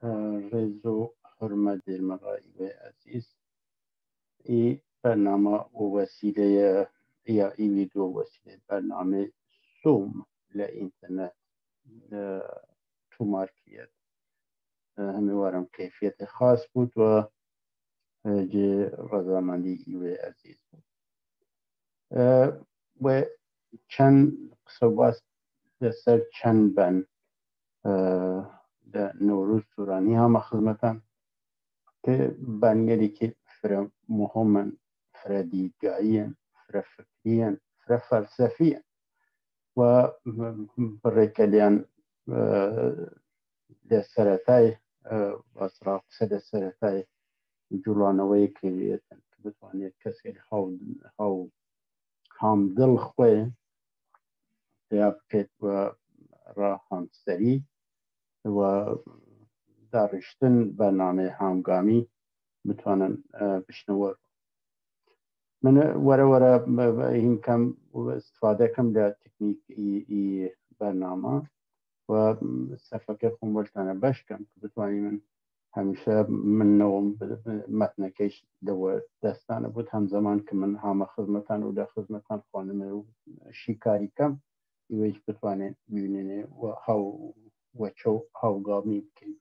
رزو حرمت المرائي عزیز ای برنامه و وسیله یا ای ویدیو وسیله برنامه سوم لإنترنت تو مارکیت همیوارم کیفیت خاص بود و جه رضامندی ایوه عزیز بود و چند صحبت سر چند بن در نوروز سورانی هم خدمتن که بنگری که فر مهمن فر دیدگاهی فر فکری فر فلسفی و برکلیان لسرتای واسراق سرتای جولانوی که بتوانید کسی هاو هم دل خواه دیابکت و راه همستری و دارشتن برنامه همگامی بتوانن بشنور من وره این کم استفاده کم در تکنیک ای برنامه و صفحه خون بلتانه باش کم که بتوانی من همیشه من نوم متنکش دو دستانه بود هم زمان که من همه خدمتان و در خدمتان خانم شیکاری کم ایویش بتوانه بیونینه و هاو وچو هاو گامی بکنی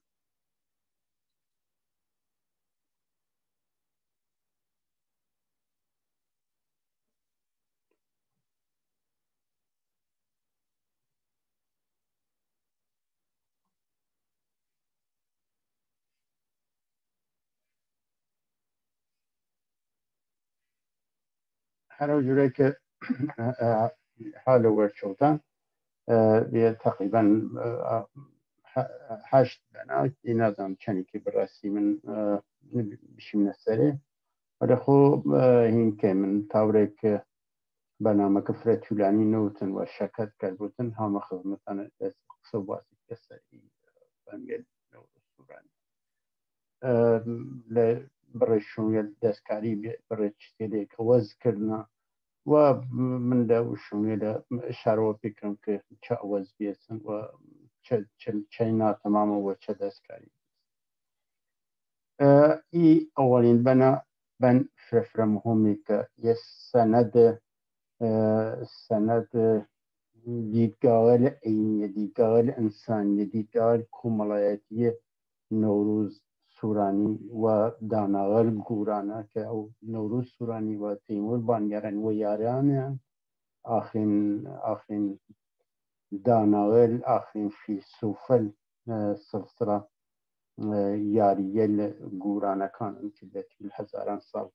هر جوره که حال ورچوتان بیه تقریبا 8 بنا این ازم چنی که برسی من بشیم نسره ولی خوب این که من طوره که برنامه که فرد طولانی نوتن و شرکت کرد بودن همه خدمتان صحباتی کسایی بنگل نو سورانی برشون دستکاری برای چیزی که وز کردن و من دا شونیده اشاره بکنم که چه عوض بیستن و چه ناتمام و چه دستکاری ای اولین بن فرفر مهمی که یه سند دیدگاه اینی دیدگاه انسانی دیدگاه کمالایتی نوروز سورانی و داناغل گورانه که او نوروز سورانی و تیمور بانگرن و یاریان آخرین داناغل آخرین فیلسوفل سلسله یاریل گورانه کانن که در طول هزاران سال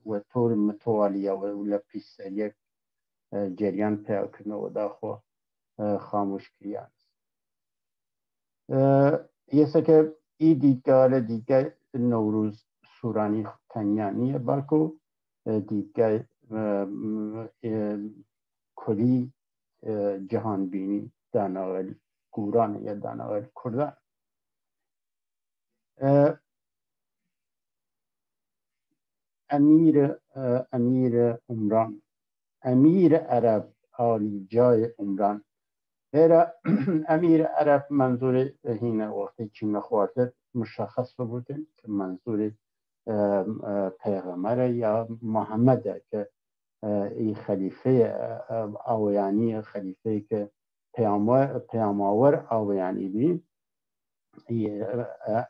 و طور متوالیه و لپیسریه جریان پیاکنه و داخو خاموش کریان یسه که ای دیدگاه نوروز سورانی تنیانیه بلکو دیدگاه کلی جهان بینی داناغل گوران یا داناغل کردان امیر عمران امیر عرب عالی جای عمران هر امیر عرب منظور هینه وقتی چی خواهد مشخص بودن که منظور پیغمبر یا محمد که این خلیفه آویانی خلیفه که پیامآور آویانی بی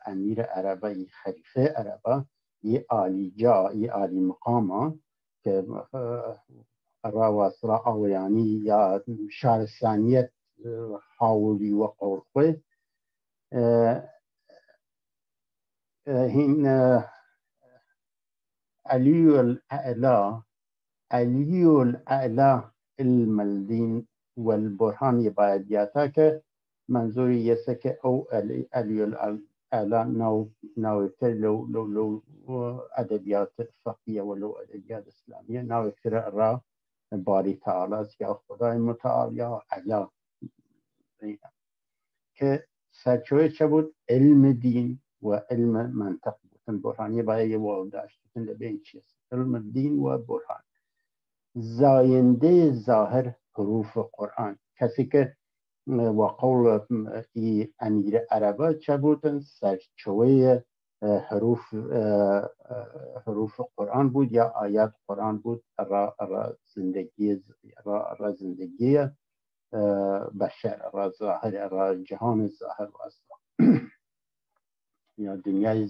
امیر عربه این خلیفه عربه این عالی جا این عالی مقامه که راواسرا آویانی یا شارستانیت حاولی و قرقوی هین علی الاعلا علم الدین و البرهان باید بیاتا که منظوری یسه که او علی الاعلا ناوکتر لو ادبیات فقیه و لو ادبیات اسلامیه ناوکتر را باری تعالی است یا خدای متعال یا علا که سرچوه چه بود علم دین و علم منطق بودن برهانی باید یه واو داشت بودن لبین چیست علم دین و برهان زاینده ظاهر حروف قرآن کسی که و قول ای امیر عربه چه بودن سرچوه حروف قرآن بود یا آیات قرآن بود را زندگی بشر را ظاهر را جهان ظاهر و یا دنیای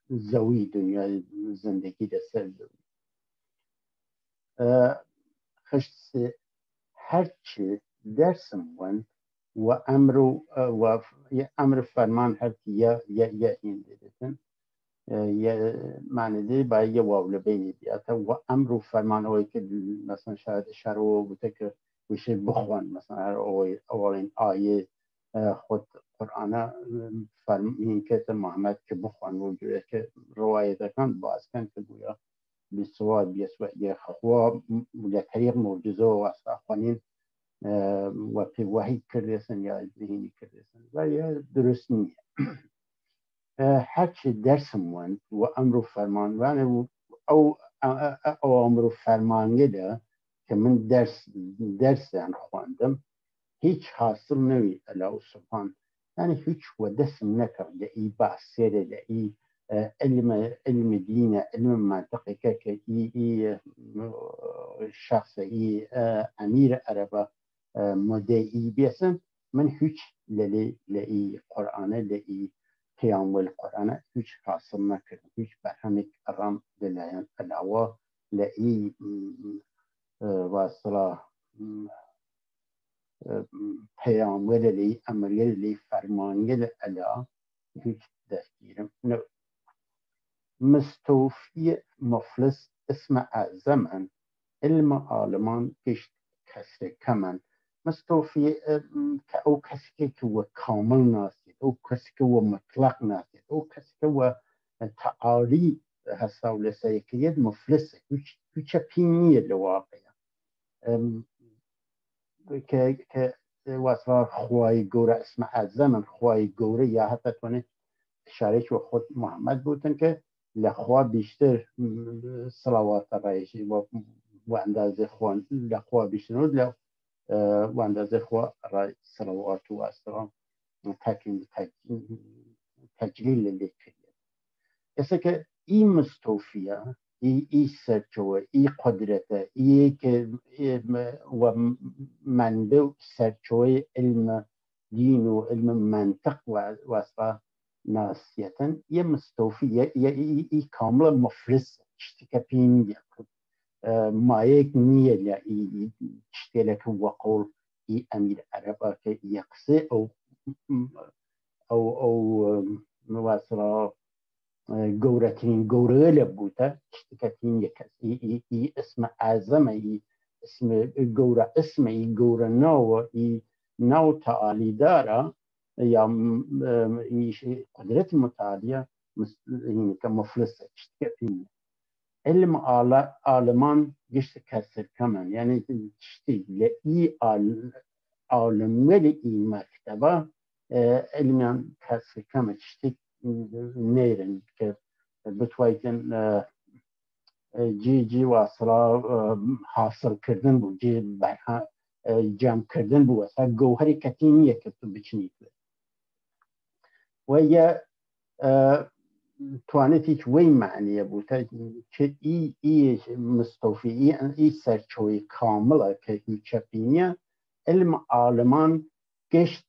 زوی دنیای زندگی در سر زوی خشت هرچی درسم ون و امر فرمان هرچی یا این دیدن معنی دی با یه واول بینی بیاته و امر و فرمان هایی که مثلا شاید شروع بوده که بشه بخوان مثلا اولین آیه خود قرآن فرمین که محمد که بخوان وجوده که روایت کن باز کن که گویا بسواد یه خوا طریق معجزه و واسطه خوانین و پی وحی کردیسن یا ذهنی کردیسن و یا درست نیه هرچی درسم وند و امر و فرمان وانه او امر و فرمانگه ده که من درس خواندم هیچ حاصل نوی الله سبحان یعنی هیچ و دستم نکرده ای بحثیره ده ای علم دین علم منطقه که ای شخص ای امیر عربه مدعی بیسن من هیچ لئی قرآنه لئی قیام القرآن هیچ حاصل نکردم هیچ برهمک ارام دلایان علاوه لئی واصله پیامبر لی امریل لی فرمانگل الا هیچ دستگیرم نو مستوفی مفلس اسم اعظمن علم عالمان گشت کسر کمن مستوفی که او کسی که و کامل ناسید او کسی که و مطلق ناسید او کسی که و تعالی هستاول سیکیت مفلسه هیچ پینیه لواقعه که واسه خواهی گوره اسم اعظم خواهی گوره یا حتی تونه شریک و خود محمد بودن که لخوا بیشتر صلوات رایشی و اندازه خواه لخوا بیشتر نود و اندازه خواه رای صلوات و اسلام تجلیل لیکن ایسا که این مستوفیه ای سرچوه ای قدرته ای که و منبع سرچوه علم دین و علم منطق و واسطه ناسیتن یه مستوفیه ای کامل مفلس چتی پین مایک نیه لی ای چتی لکه وقول ای امیر عربه که یقصه او واسطه گورترین گوره لبوده چتکتین یکس ای اسم اعظم ای اسم گوره نو تعالی داره یا قدرت متعالیه که مفلسه چتکتین علم عالمان گشت کسر کمن یعنی چتی لی عالم ولی ای مکتبه علمیان کسر کمن چتی نیرن که بتوایتن جی واصلا حاصل کردن بود جی جمع کردن بود اصلا گوهری کتینیه که تو بچنید و یا توانت هیچ وی معنیه بود که ای مستوفی ای سرچوی کامله که هیچ پینیه علم عالمان گشت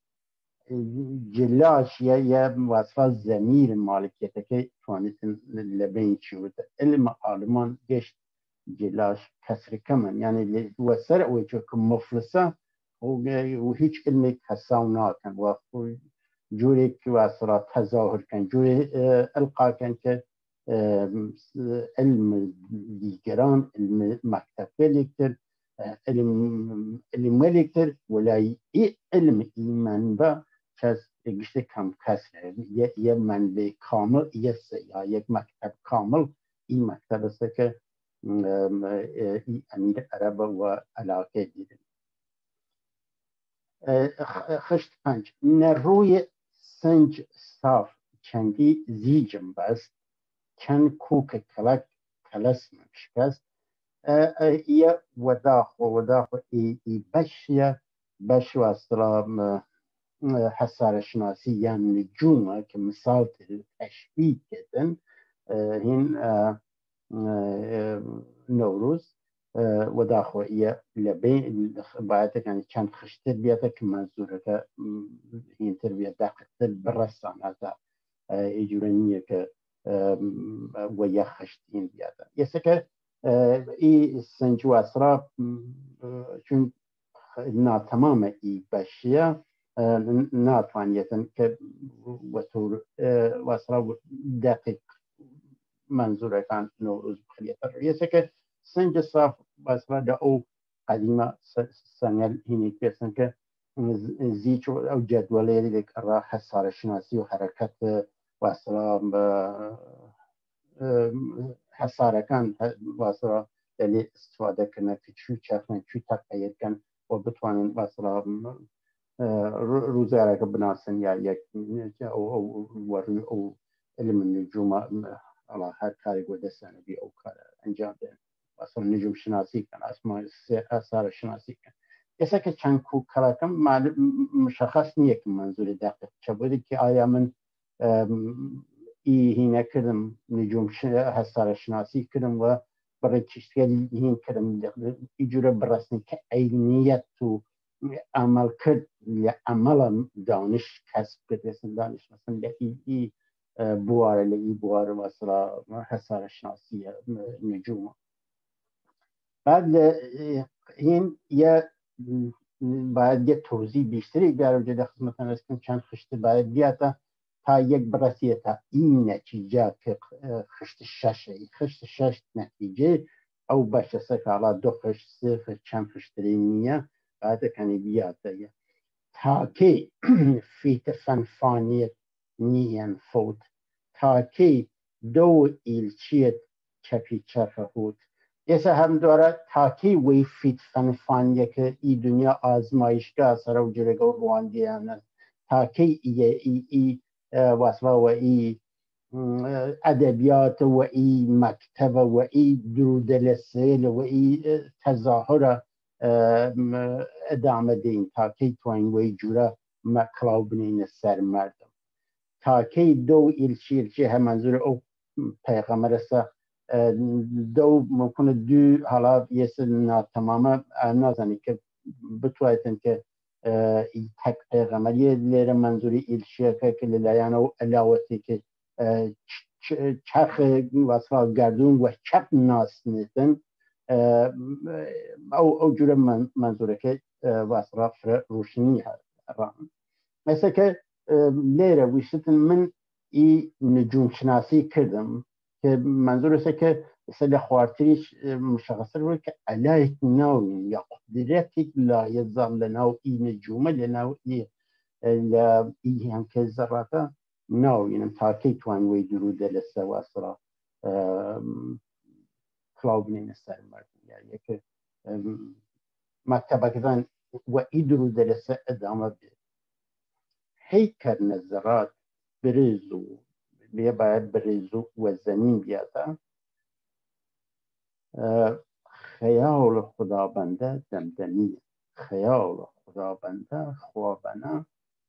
جلاش یا وصفه زمیر مالکیته که توانیتن لبین چی بود علم عالمان گشت جلاش کسر کمن یعنی وسر اوی که مفلسه و هیچ علمی کساو ناکن و جوری که وصفه تظاهر کن جوری القا کن که علم دیگران علم مکتب لیکتر علم لیکتر ولی علم ایمان با کس گشت کم کسره یه منبع کامل یا یک مکتب کامل این مکتب است که ای امیر عرب و علاقه دیدن خشت پنج نروی سنج صاف چندی زیجم بست چند کوک کلک کلس شکست هي وداخ بش واصلا حصار شناسی يعني نجومه كمثال تشبيه كده هين نوروز وداخو هي لبين بعد يعني كان خشتر بيتك منظورك هين تربية داخل برسان هذا إجرانية ك ويا خشتين بيتا يسكت ای سنجو اسرا چون نا تمام ای باشیه ناتوانیتن که وطور واسرا دقیق منظور کان نوروز بخلیت ریسه که سنج صاف واسرا دا او قدیمه سنگل هینی کسن که زیچ او جدوله لیک را حصار شناسی و حرکت واسرا حصارەکان واسرا لێ استفاده کردن کە چوو چەخن چوو تەقەیەکەن و بتوانن واسرا ڕووزارەکە بناسن یا یەک وەڕووی ئەو علم النجومە هەر کارێک بۆ دەستیانەبی ئەو کارە ئەنجام بدەن واسرا نجوم شناسی کەن ئاسارە شناسی کەن ئێستا کە چەند کوکەڵەکەم مشخص نییە کە منزوری دقیق چە بۆی کە ئایا من هینه کردم نجوم حصار شناسی کردم و برای کشتگری هین کردم ایجوره برسنی که عینیت تو عمل کرد یا عمل دانش کسب کرد دانش مثلا ای بواره مثلا حصار شناسی نجوم بعد این یه باید یه توضیح بیشتری در وجود خدمتتون ارائه کنم چند خشت باید بیاته تا یک برسیه تا این نتیجه که خشت شش نتیجه او باشه سکالا دو خشت سه خشت چند خشتری نیه بعد کنی بیاته تا که فیت فنفانیت نیین فوت تا که دو ایلچیت چپی چرخ خود ایسا هم داره تا که وی فیت فنفانیه که ای دنیا آزمایشگاه سر و جرگه و رواندیانه تا که ای واسوا و ای ادبیات و ای مکتب و ای درود لسیل و ای تظاهر ادامه دین تا که توین وی جوره مکلاو بنین سر مردم تا که دو ایلچی هم منظور او پیغمبر است دو ممکنه دو حالا یه سر تمامه نازنی که بتوایتن که تک پیغمبری لیر منظوری ایلشیه که لیلیان و علاوتی که چرخ واسفا گردون و چپ ناس نیستن او جور منظوره که واسفا روشنی هست مثل که لیره ویشتن من ای نجوم شناسی کردم که منظور است که مثل خوارتریش مشخصه رو که علایت ناوین یا قدرتی لا یزال لناو ای نجومه لناو ای هم که ذراتا ناوین تا که توان وی درود لسه و اصرا کلاوبنی نسر مردم یعنی که مکتبه کدن و ای درود لسه ادامه بید هیکر نظرات بریزو باید بریزو و زمین بیاده خیال خدابنده دمدمیه خیال خدابنده خوابنه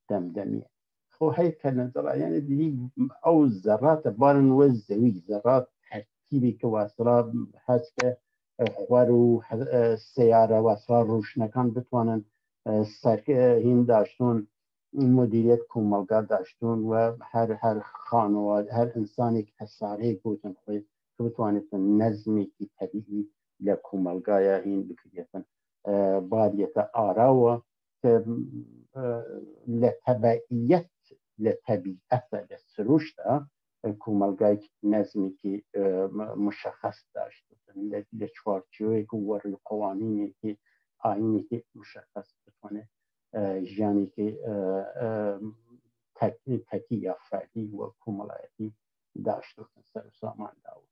دمدمیه خو هیکل نظر یعنی دیگه او ذرات بارن و زوی ذرات ترکیبی که واسرا هست که خوار و سیاره واسرا روشنکان بتوانن هین داشتون مدیریت کوملگاه داشتون و هر خانواده هر انسانی که حساره بودن خواهی که بتوانید نظمی که طبیعی لکوملگاه این بکریتن باریت آراوه که لطبیعت لسروشته کوملگاه نظمی که مشخص داشت لچوارچوی که ور قوانینی که آینی که مشخص بتوانه جانی که تکی افرادی و کوملایتی داشت و سر سامان داود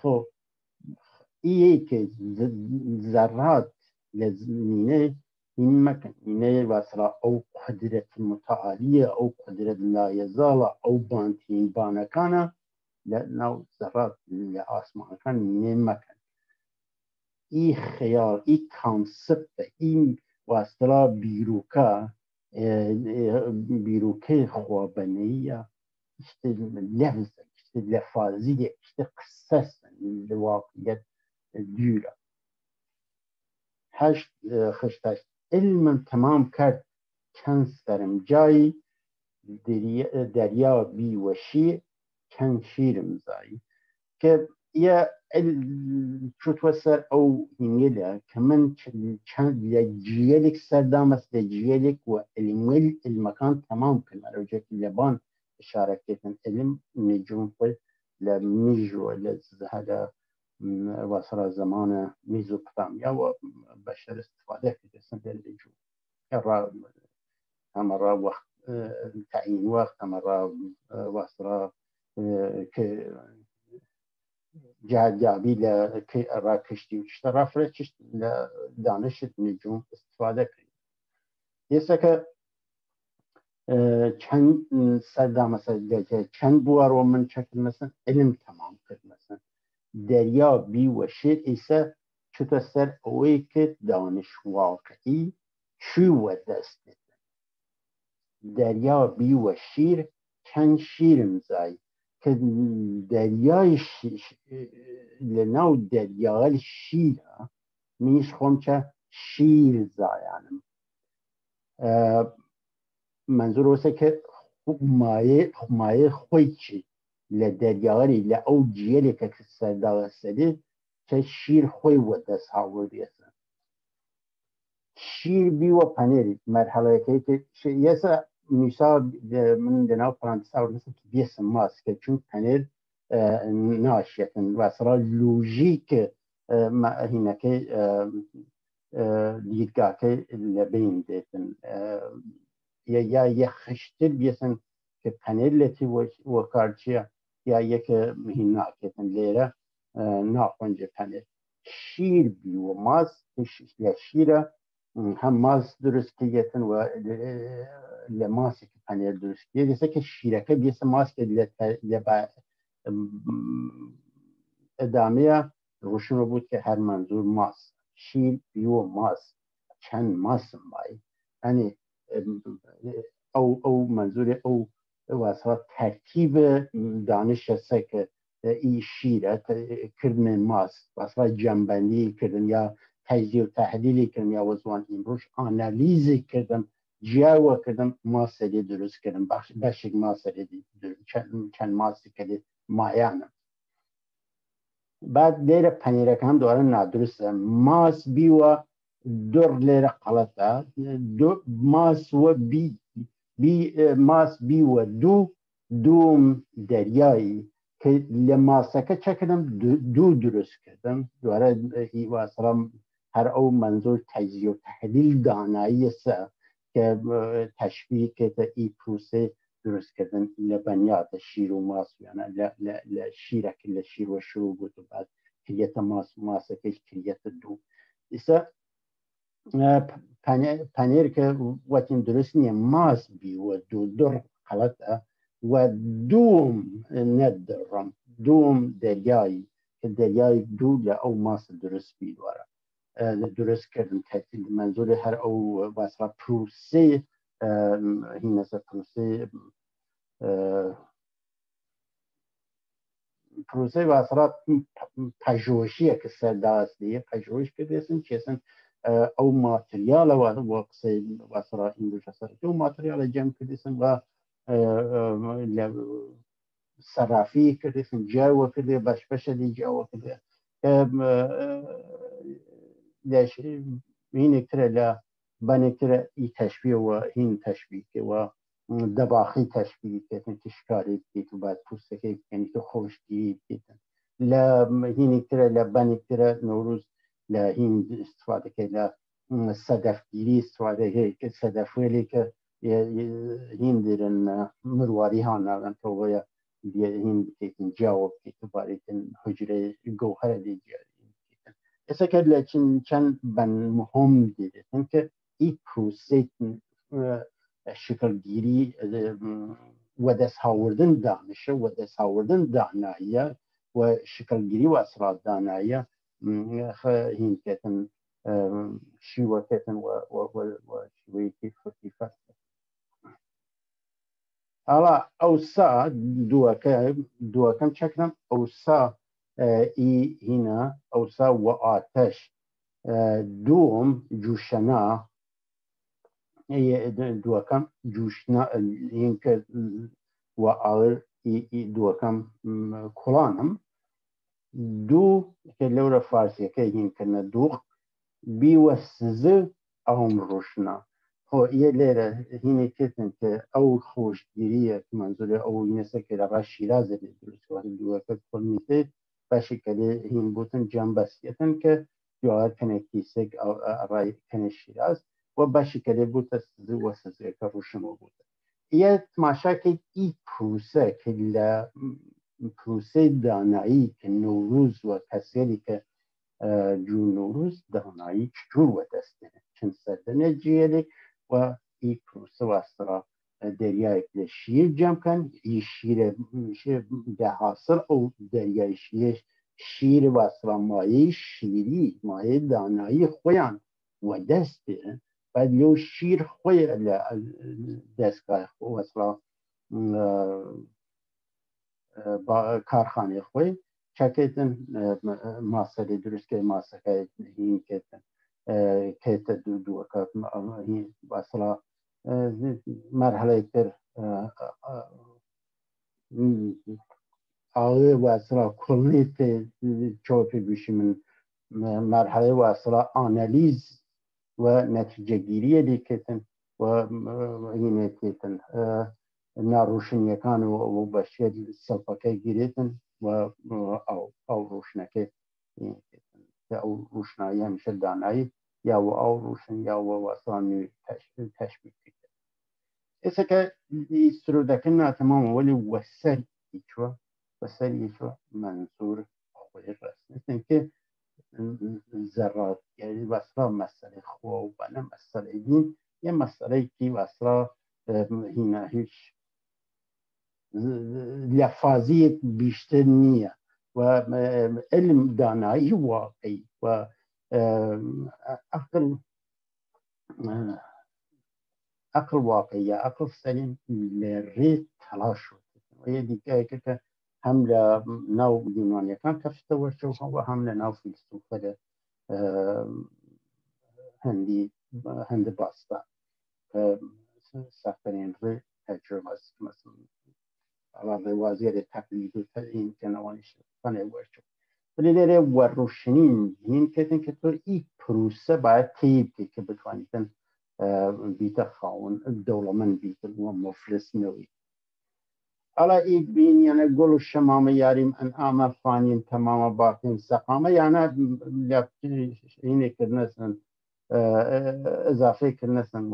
خب ایه که ذرات لزمینه این مکن اینه واسرا او قدرت متعالیه او قدرت لایزاله او بانتین بانکانه لأنه ذرات لآسمان كان نمكن ای خیال ای کانسپت ای واستلا بیروکه خوابنیه işte levz, işte lefaziye, işte kıssas vakiyet düra. Heşt خشتش علم تمام کرد چند سرم جایی دریا بی و شیر چند شیرم زایی که یه چطور سر او هنگله که من چند لجیلک سردام است لجیلک و علمویل المکان تمام کنه رجع لبان اشاره کردن علم نجوم فل لمیجو لزهده وصل زمان میزوپوتامیا و بشر استفاده کردن در نجوم هم را وقت تعیین وقت هم را وصل که جابی را کشتی و چشت رفره چشت دانش نجوم استفاده کنید یسته که چند سرده مثلا چند بوار و من چکل مثلا علم تمام کرد مثلا دریا بی و شیر ایسه چطور سر اوی که دانش واقعی چی و دست دیدن دریا بی و شیر چند شیرم زای که دریای لناو دریای شیره میش خون که شیر زایانم منظور اوسه که مایه خوی چی لدریای لأو جیلی که سرداغ سدی که شیر خوی و دست هاوردی اصلا شیر بی و پنیری مرحله که یسا مثال من دناو پرانتس آورد مثل که بیس ماست که چون پنیر ناشیتن و اصلا لوژیک هینه که دیدگاه که لبین دیتن یا یه خشتر بیسن که پنیر لتی و کارچیه یا یک هینه کتن لیره ناخونج پنیر شیر بی و ماست شیره هم ماز درست کردن و لماسی که پنیر درست کرد دیسه که شیرکه بیسه ماس که لبا ادامه روشون رو بود که هر منظور ماس شیر بیو ماس چند ماس مای یعنی او منظور او واسه ترتیب دانش هسته که ای شیره کردن ماس واسه جنبندی کردن یا تجزیه و تحلیلی کردم یا وزوان امروز آنالیزی کردم جاوا کردم ماسلی درست کردم بخشی ماسلی چند ماسی کردی مایانم بعد لیر پنیره که هم دوباره نادرسته ماس بی و دور لیر غلطه ماس و ماس بی و دوم دریایی که لماسکه چه کردم دو درست کردم دوباره ای و اصلا هر او منظور تجزیه و تحلیل دانایی است که تشبیه که ای پروسه درست کردن لبنیات شیر و ماس یعنی لشیره که لشیر و شروع بود و بعد کلیت ماس که کلیت دو ایسا پنیر که وقتی درست نیه ماس بی و دور غلطه و دوم ندرم دوم دریایی که دریای دو او ماس درست بی دواره درست کردن تحلیل منظور هر او واسه پروسه این مثل پروسه واسه پژوهشیه که سرداسته پژوهش که دیسن چیسن او ماتریال واسه این روش سر او ماتریال جمع کردیسن و صرافی کردیسن جاوا کرده بش دی جاوا کرده ليش هين كتير لا بني كتير تشبيه وهين تشبيه و دباخي تشبيه كتير تشكاري كتير وبعد فرصة يعني تخوش كتير لا هين كتير لا بني كتير نوروز لا هين استفادة كلا صدف جيري استفادة كي صدف ولي ك هين درن مرواري هانا انتويا هين كتير جاوب كتير بعد حجرة جوهر دي ایسا که چند بن مهم دیده که این پروسه شکلگیری ودەست هاوردن دانشە و دەست هاوردن داناییە و شکلگیری و ئەسرات داناییە هینکێتن شیوەکێتن و شیوەیەکی خۆتی فەرق ئاڵا ئەوسا دووەکەم چەکرم ئەوسا ئی هینە ئەوسا و ئاتەش دووەم جوشەنا دووەکەم جوشنا هینکە و ئاور دووەکەم کوڵانم دوو کە لەورە فارسیەکە هینکردنە دووق بیوە سزە ئەوم ڕۆشنا هۆ لێرە هینێ کردن کە ئەو خۆشگیریە منزورە ئەو نێسەکە لەڕا شیرازە لێ دروستوە دووەکە کوڵنیتێ باشی کە لێ هین بوتن جەمبەستێتن کە دووار کەنێکیسێک ئەڕای کەنێ شیراز و باشی کە لێ بوتە سزە وە سزەکە ڕوشمەوە بوتە یە تماشاکە ئی پروسە کە لە پروسەی دانایی کە نەوروز و کەسێری کە جوون نەوروز دانایی چجور وەدەستێنێ چەند سەردەنە جێلێک و ئی پروسە واسترا دەریایەک لە شیر جەمکەن ئی شیرە دەحاصل ئەو دەریای شیر واسترا مایەی شیری مایەی دانایی خۆیان وەدەست بێن بعد لەو شیر خۆی لە دەستگای وەسرا کارخانەی خۆی چاکێتن ماسەری دروستکە ماسەکە هینکێتن کێتە دووەکە وەسرا مەرحەلەی تر ئاوێ وەسرا کوڵنی تێ چۆپی بیشی من مەرحەلەی وەسرا ئانەلیز و نەتیجەگیریە لێکێتن و هینێکێتن ناڕوشنیەکان و بەشێت سەڵپەکەی گیرێتن و ئەو ڕوشنەکەی ئەو ڕوشنایی هەمیشە دانایی یا ئەو ڕوشن یا وەسانی تەشبیه ئێستا سرودەکەن ناتەمامە وەلی وەسەر هیچوە وەسەر هیچوە منزور خۆی ڕستن کە زەڕات یعنی وەسرا مەسەلەی خۆ و بەنە مەسەلەی دین یە مەسەلەیکی وەسرا هینە هیچ لەفازیەک بیشتر نییە و علم دانایی واقعی و عقل واقعی عقل سلیم لێ تەلاش وە دیکەیەکە کە هەم لە ناو دیوانیەکان کەفتەوە و هەم لە ناو فیلسوفە هەندە باستان سەفتەرین ڕێ تەجربە ڕێوازیێ تەقلید و تەلین کەنەوەنیش فەنێ وەرچوو ولی لێرێ وەڕوشنین هین کردن کە تۆ ئی پروسە باید تێی بکەی کە بتوانیتن بیتە خاوەن دەوڵەمەند بیتن وە مفلس نەوەی ئەڵا ئی بین یانە گوڵ و شەمامە یاریم ئەنعامە فانین تەمامە باقین سەقامە یانە لە هینێکردنەسن ئەزافەیکردنەسن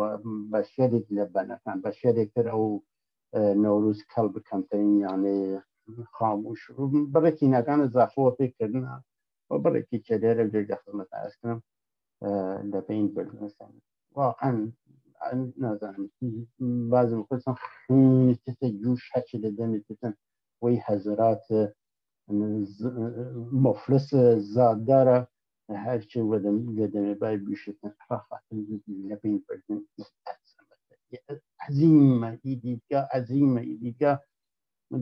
بە شێرێک لە بەنەکان بە شێرێکتر ئەو نەوروز کەڵ بکەمترین یانێ خاموش بڕێکی ناکان ئەزافەوە پێکردنە و بڕێکی چێدێرە جێگە خزمەت ئاسکرم لە بین بردنەسن واقعا نازانم بازم خۆسم خینتە جوش هەچی لە دەمێتتن وەی هەزرات مفلس زاددارە هەرچی لە دەمێ بای بیشتن خاتن لە بین بردن عزیمە ئیدیدگا عزیمە ئیدیدگا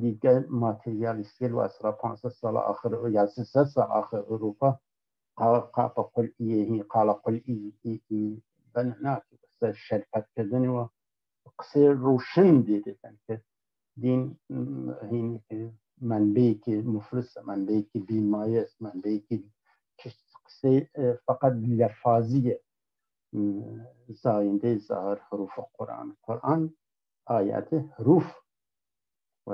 دیدگاه ماتریالیستی واسرا 500 سال آخر یا 300 سال آخر أوروبا قاپ قلعیه قال قلعی بناک بس شرکت کردن و قصه روشن دیدن که دین هین منبعی که مفلس منبعی که بیمایه است منبعی که قصه فقط لفاظیه زاینده ظاهر حروف قرآن آیات حروف و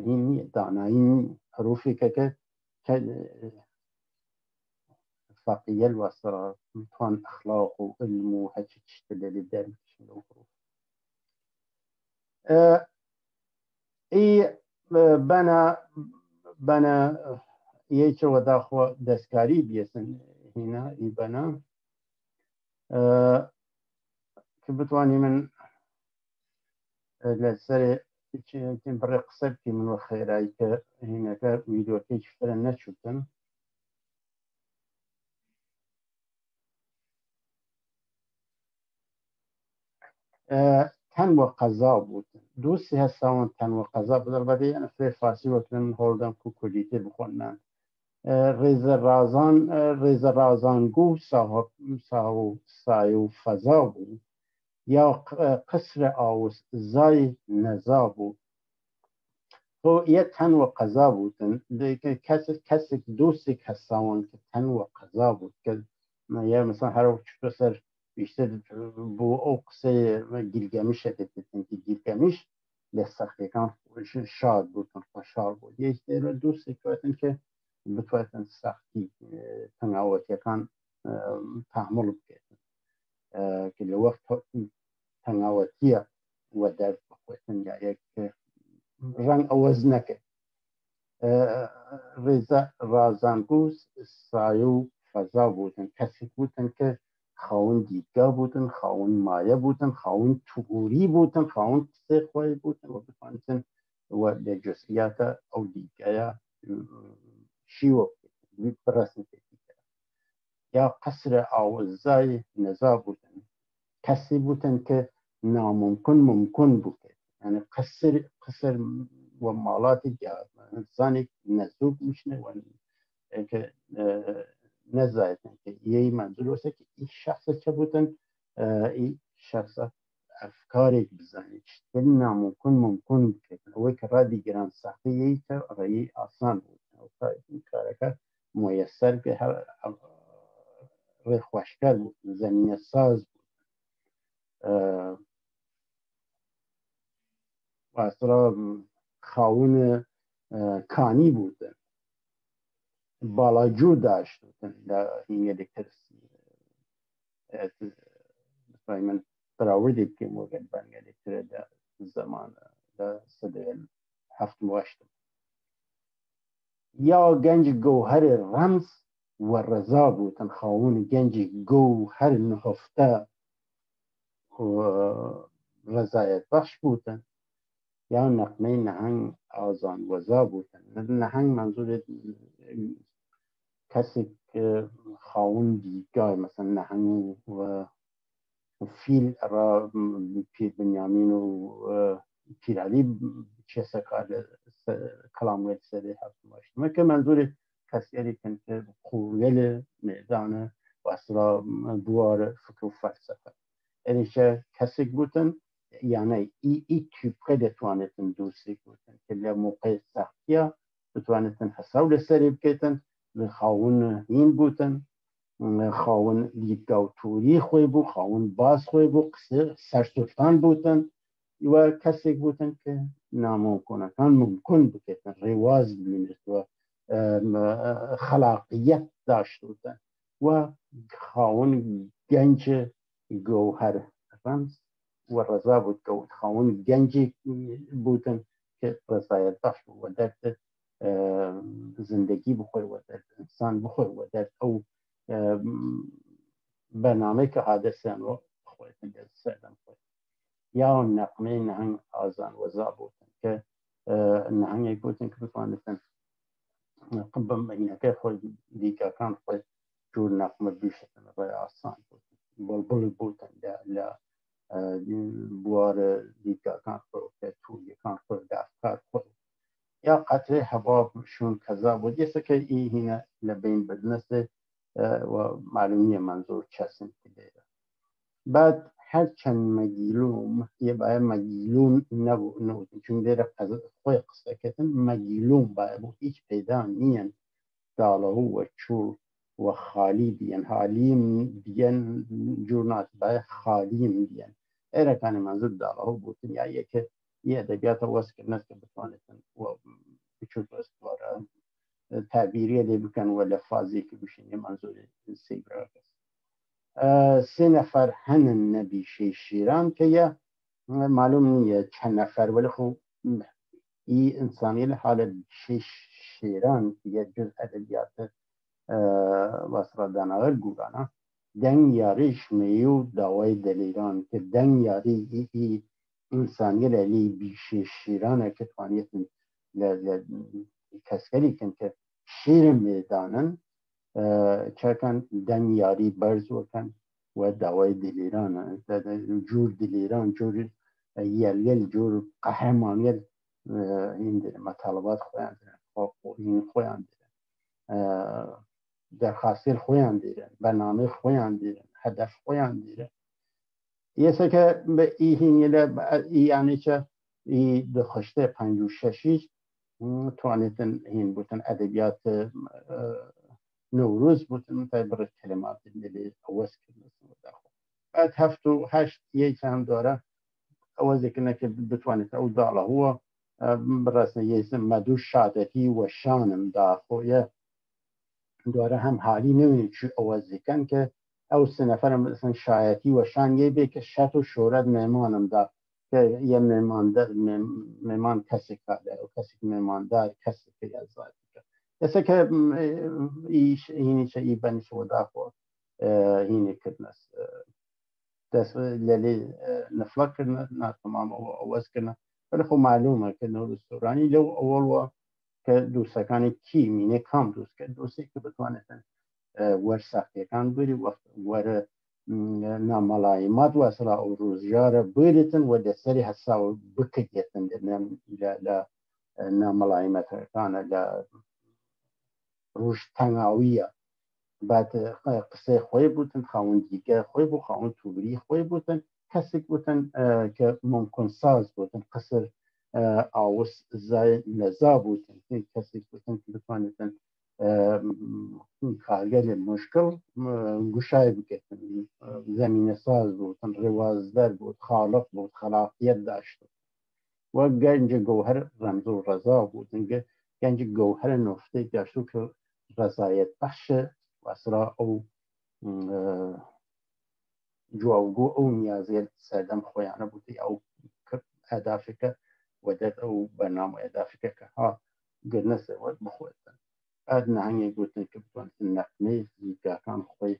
این دانایی حروفی که فقیه الوسرى طن أخلاق وعلم وهكذا تشتغل للدار شنو حروف اي بنا يجو وداخو دسكاري بيسن هنا اي بنا كبتواني من لسر که برای قصه که من خیرایی که هینه که ویدیو که چفتره نشوتن تن و قضا بود دوستی هستم تن و قضا بود البته یعنی فری فارسی وکرن هولدم کو کلیتی بخونن ریز رازانگو سایو فضا بود یا قصر آوزای نزا بود تو یه تن و قضا بودن کسی دوستی کساون که تن و قضا بود که یا مثلا هر وقت پسر بیشتر بو او قصه گیلگمیش دیدن که گیلگمیش لسخی کان شاد بودن خوشحال بود یه دوستی که بتوانن سختی تناوتی کان تحمل بکن که لوقت تناوتیه و درد بخوتن یا یک رنگ عوض نکرد ریزه رازانگوز سایو فضا بودن کسی بودن که خواهن دیدگاه بودن خواهن مایه بودن خواهن توری بودن خواهن قصه خواهی بودن و بفانتن و در جزئیات او دیدگاه شیوه برسن یا قصر آوزای نزا بودن کسی بودن که ناممکن ممکن بود یعنی قصر و مالاتی که انسانی نزدیک میشنه و که نزایدن که یه منظور هست که این شخص چه بودن این شخص افکاری بزنید که ناممکن ممکن بود و که را دیگران سختی یه که رایی آسان بود و این کارکر میسر که هر خوشگر بود زمین ساز بود و اصلا خواهون کانی بودن بالاجو داشت در این الکترسی من براوردی که موقع بنگ الکتر در زمان در صده هفت موشتم یا گنج گوهر رمز و رضا بودن خواهون گنج گوهر نهفته و رضایت بخش بودن یا نقمه نهنگ آزان وزا بودن نهنگ منظور کسی که خواهون دیدگاه مثلا نهنگ و فیل را پیر بنیامین و پیر علی چه سکار کلامویت سری هفت باشتم که منظور کسی که قویل میدان و اصلا بوار فکر و فلسفه اینشه کسی بودن یعنی ای تیپه دتوانتن دوستی بودن که لی موقع سختیا دتوانتن حساب سری بکتن خواهون این بودن خواهون دیدگاه توری خوی بود خواهون باز خوی بود سرسلطان بودن و کسی بودن که ناممکن کان ممکن بکتن رواز بینید و خلاقیت داشت بودن و خواهون گنج گوهر رمز و رضا بود که خواهون گنجی بودن که رضایت بخش بود و در زندگی بخوی و در انسان بخوی و در او برنامه که حادثه رو بخوی در سردم خوی یا نقمه نهنگ آزان وزا بودن که نهنگ یک بودن که بتوانستن قبم اینه که خوی دیگه کان خوی جور نقمه بیشتن رای آسان بودن بلبل بودن در بوار دیگه کان خوی که توی کان خوی دفتر خوی یا قطره هوا شون کذا بود یه که این هینه لبین بدنسته و معلومی منظور چسن که دیره بعد هرچند مگیلوم یه باید مگیلوم نبود چون دیره خوی قصه کتن مگیلوم باید بود هیچ پیدا نین دالهو و چور و خالی بیان حالیم بیان جورنات باید خالیم بیان ایره کانی منظور دالهو بودن یا یکی یه ادبیات واسه که نسکه بتوانستن و بچود بستواره تعبیری لی بکن و لفاظی که بشین یه منظور سیبرا سه نفر هنن نبی شیران که یه معلوم نیه چند نفر ولی خب این انسانی لحال شیران که یه جز ادبیات واسرا داناغر گوگانا دنگ یاریش میو داوای دلیران که دنگ یاری ای ئینسانیە لە لی بیشێ شیرانە کە توانێتن لە کەسکەریکن کە شیرم لێدانن چاکان دەن یاری بەرزوەکەن و داوای دلیرانە جور دلیران جور یەلگەل جور قەهەمانیت مەتاڵبات خۆیان درن دەرخاستێر خۆیان دیرن بەرنامەی خۆیان دیرن هەدەف خۆیان دیرن یەسەکە بە ئیهینە لە یانێکە دخشتە 56 توانێتن هین بوتن ئەدەبیات نوروز بوتن تا بڕێت کلمات لێ ئەوەس کردنەوە بعد 78 یەکان دۆرە ئەوەزێکنەکە بتوانێت ئەو داڵە هووە بڕاستە یەزم مەدوو شادەتی وەشانم داخۆیە دۆرە هەم حالی نوێنی چی ئەوەزیکەن کە ئەو سنەفەرم مثلا شایەتی وەشان یە بێ کە شەت و شۆرەت مێمانمدا کە یە مێمان کەسێک ئەو کەسێک مێماندار کەسێک یازاتەکە دەسەکە هینیچە ئی بەنیشەوە داخۆ هینێکردنەس دەست لەلێ نەفڵەکردن ناتەمام ئەوەزکردن بەلخۆ معلومە کە نەوروستۆرانی لەو ئەوەڵوە کە دووسەکانی کی مینێ کام دروست کرد دۆسێک کە بتوانێتن وەرسەختیەکان بری وەرە نامەڵایمات وەسەڵا ئەو ڕۆژژارە بێتن و لەسەری هەساوە بکردێتن لە نامەڵایمەتەکانە لە ڕۆژ تەنگاویە بعد قسەی خۆی بوتن خاوەندیگە خۆی بوو خاوەند تووبری خۆی بوتن کەسێک بوتن کە ممکن ساز بوتن قسر ئاوس لەزا بوتن کەسێک بوتن کە بتوانێتن کارگەری مشکل گوشای بکەن زمینە ساز بوتن ڕێوازدەر بود خاڵق بود خلاقیت داشت و گەنج گەوهر ڕەمز و ڕەزا بوتن گەنج گەوهر نۆفتەی داشت کە ڕەزایەت بەخشە وەسرا ئەو جواوگۆ ئەو نیازێت سەردەم خۆیانە بوتی ئەو ئەدافەکە وەدەت ئەو بەرنامە ئەدافەکە کە ها گرنەسەوەت بخۆێتن ئەد نهنگێک گوتن کە بتوانێتن نەقمەی زیگاکان خۆی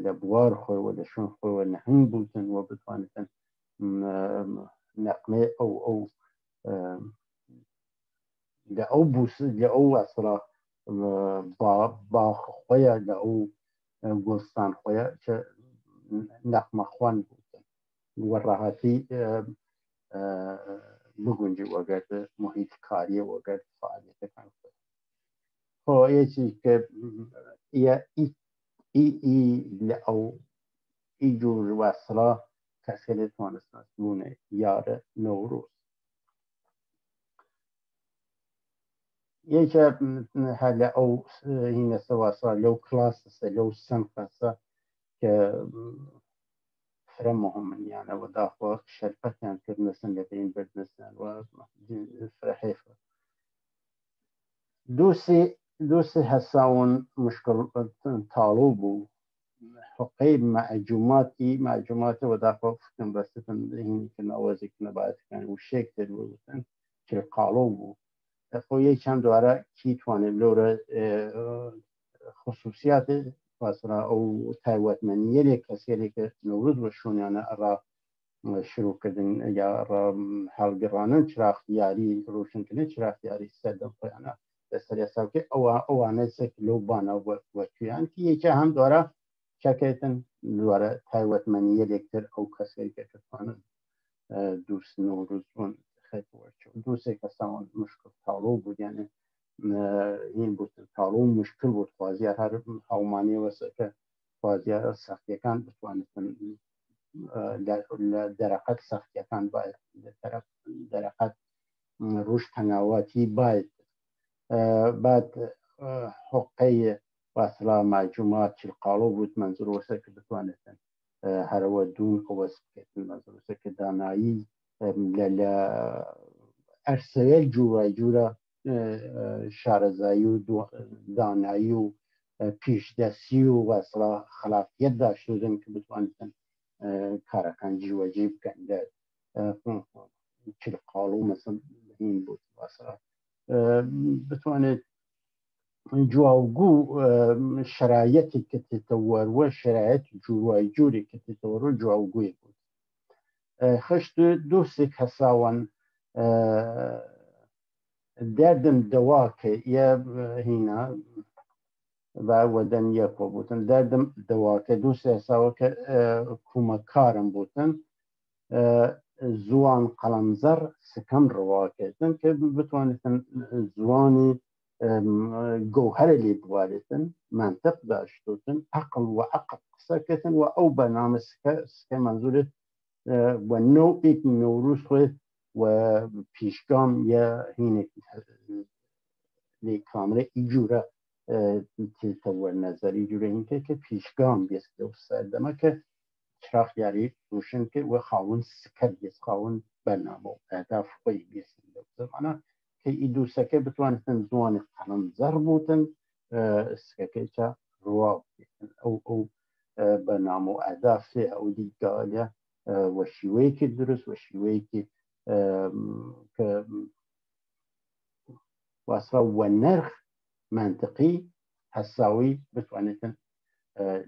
لە بوار خۆی و لە شوێن خۆی نەهنگ بوتن و بتوانێتن نەقمەی ئەو لە ئەو بوس لە ئەو وەسرا باخ خۆیە لە ئەو گۆستان خۆیە کە نەقمە خوان بوتن وەڕاحەتی بگونجی وەگەر محیط کاریە وەگەر فعالیتەکان خۆ یەکی کە لە ئەو جور وەسرا کەسێ لێتوانستن بوونێ یارە نەوروز یەکە هەلە ئەو هینەسە وەسرا لەو کلاسەسە لەو سەنفەسە کە فرە مهمن یانەوە داخۆ شەرپەتیان کردنەسن لە بین بردنەسن و فرە حیفە دووسێ هەساون مشکل تاڵۆ بوو حقەی معجوماتی و داخۆ فتن بەستن هینیکردن ئەوەزێکردنە باەتەکان و شێک دەروتن کە قاڵۆ بوو خۆ یەکیان دوارە کی توانێت لەورە خصوصیاتی وەسرا ئەو تایبەتمەندیەرێک کەسێرێکە نەوروز بە شوونیانە ئەڕا شروعکردن یا هەڵگەڕانن چراغیاری ڕۆشنکردن چراغیاری سەردەم خۆیانە لەسەر یاساکە ئەوانە سێک لەو بانە وەکویان کی یەکە هەم دوارە چاکێتن دوارە تایبەتمەندیەرێکتر ئەو کەسێکە توانن دووس نەوروز بوون دووسێک کەساوان مشکل تاڵۆ بوو یانە هین بوتن تاڵۆ مشکل بوو خوازیار هەر هەومانی وەسەکە خوازیار سەختیەکان بتوانێتن لە دەرەقەت سەختیەکان باید دەرەقەت ڕۆژ تەناواتی باید بعد حقەی وەسرا مەجموعات چلقاڵۆ بوت منزور وەسەکە بتوانێتن هەرەوە دوون ئەوەس بکەیتن منزور وەسەکە دانایی لە ئەرسەیە جوورە شارەزایی و دانایی و پیشدەستی و وەسرا خلاقیت داشتن کە بتوانێتن کارەکان جیوەجێ بکەن لە چلقاڵۆ مەسەڵ هین بوت وەسرا بتوانێت جواوگوو شرایەتی کە تێتە وەروە شرایەت جووای جووری کە تێتە وەروە جواوگووی بوو خشت دوسێک هەساوان دەردم دەواکە یە هینە وەدەن یەکۆ بوتن دەردم دەواکە دووسێ هەساوەکە کومەکارم بوتن زوان قەڵەمزەر سکەم ڕواکردن کە بتوانێتن زوانی گەوهرە لێ بوارێتن منطق داشتوتن عقل و عقل قسەکردن و ئەو بەرنامە سکە منزورت و نوعێک نەوروز خۆ و پیشگام یە هینێک لێ کامرە ئیجورە تێتەوەرنەزەر ئیجورە هینکە کە پیشگام بێست لەو سەردەمەکە چراغ یاری روشن کرد و خاون سکە بێست خاون بەرنامە و ئەهداف خۆی بێست لەو زەمانە کە ئیدووسەکە بتوانێتن زوانی قەڵەمزەر بوتن سکەکەیچە ڕوا بێتن ئەو بەرنامە و ئەهدافێ ئەو دیگالە وە شیوەیەکی دروست وە شیوەیەکی کە واسرا وە نەرخ منطقی هەساوی بتوانێتن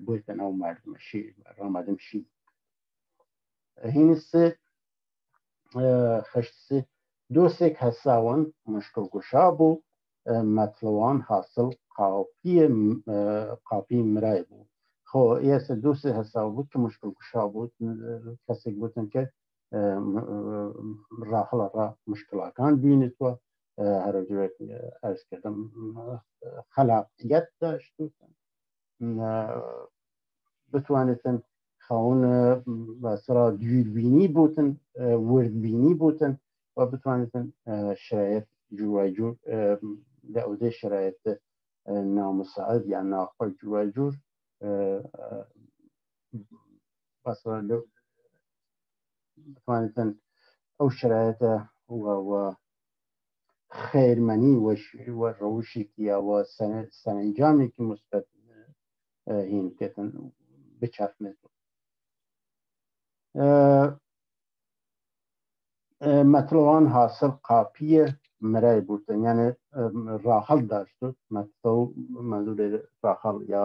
بۆیتن ئەو مردمەشی ڕامادمشی هینسێ خەشتسێ دۆسێک هەساوان مشکل گوشا بوو مەطلەوان حاصل قاپی مرای بوو خۆ ئێستا دۆسێ هەساو بوو کە مشکل گوشا بوو کەسێک بوتن کە ڕاهەڵە ڕا مشکلاکان بینێتوە هەرە جۆرێک ئەرز کردم خەلاقیەت داشتوتن بتوانێتن خاون بەسرا دووربینی بوتن وردبینی بوتن و بتوانێتن شرایەت جوواجور لە ئەودەی شرایەت نامساعد یان ناخۆی جوواجور بەسرا بتوانێتن ئەو شرایەتە و خێرمەنی و ڕەوشێکی یاوە سەرنجامێکی مثبت هینکردن بچەرخنێت مەطلەوان حاصل قاپیە مرای بوتن یعنی ڕاهەڵ داشتوت مەطلەو منزورێ ڕاهەڵ یا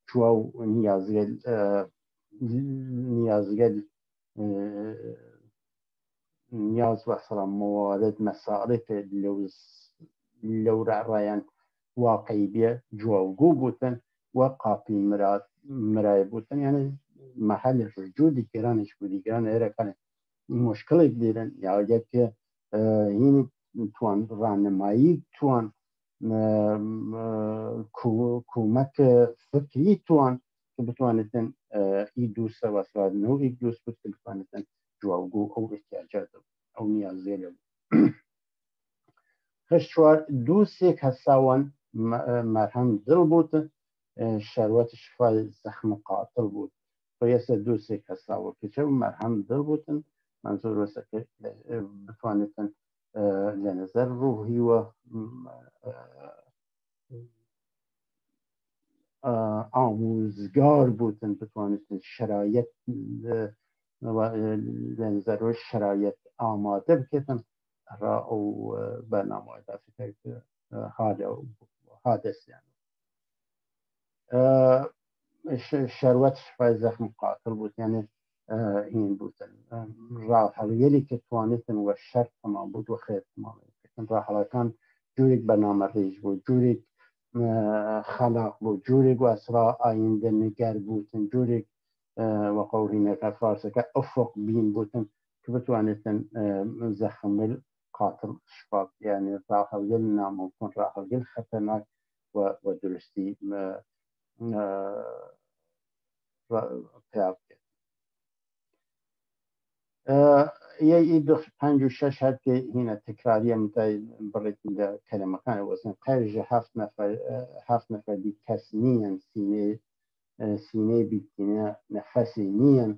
چواو نیازگەل نیاز بەسەڵام موارد مەساڵێک لەو ڕایان واقعی بێ جواوگۆ بوتن و قاپی مرای بوتن یعنی محل ڕجوودی گرانش بوو دیگران ئێرەکانێ مشکلێک دیرن یاگەت کە هینی توان ڕانەمایی توان کومەک فکری توان کە بتوانێتن ئی دووسە وەسڵاتنەوە ئی دووس بوت کە بتوانێتن جواوگۆ ئەو احتیاجات ئەو نیازێ لە خشتوار دووسێک هەساوان مەرهەم دڵ بوتن شەروەت شفای زەخم قاتڵ بوت ئێستا دووسێک هەساوە کەچە مەرهەم دڵ بوتن منزور وەسەکە بتوانێتن لە نەزەر ڕوحی وە ئاموزگار بوتن بتوانێتن شرایەت لە نەزەرەوە شرایەت ئامادە بکێتن ڕا ئەو بەرنامە ئەهدافەکە هادەستیان شەروەت شفای زەخم قاتڵ بوت یعنی هین بوتن ڕاهەڵگەری کە توانێتن وە شەر تەمام بوت وە خێر تەمام بکەن ڕاهەڵەکان جورێک بەرنامە ڕێژ بوو جورێک خەلاق بوو جورێک وەسرا ئایندە نگەر بوتن جورێک وە قەوڵینەکە فارسەکە ئەفق بین بوتن کە بتوانێتن زەخمل قاتڵ شفا یعنی ڕاهەڵگەر ناممکن ڕاهەڵگەر خەتەرناک و درستی پیا بکێت یەی 56 هەر کە هینە تکراریە متای بڕێت لە کەلەمەکانە وەسن قەرژە 7 نەفەری کەس نیەن سینەی بیتینە نەفەسی نیەن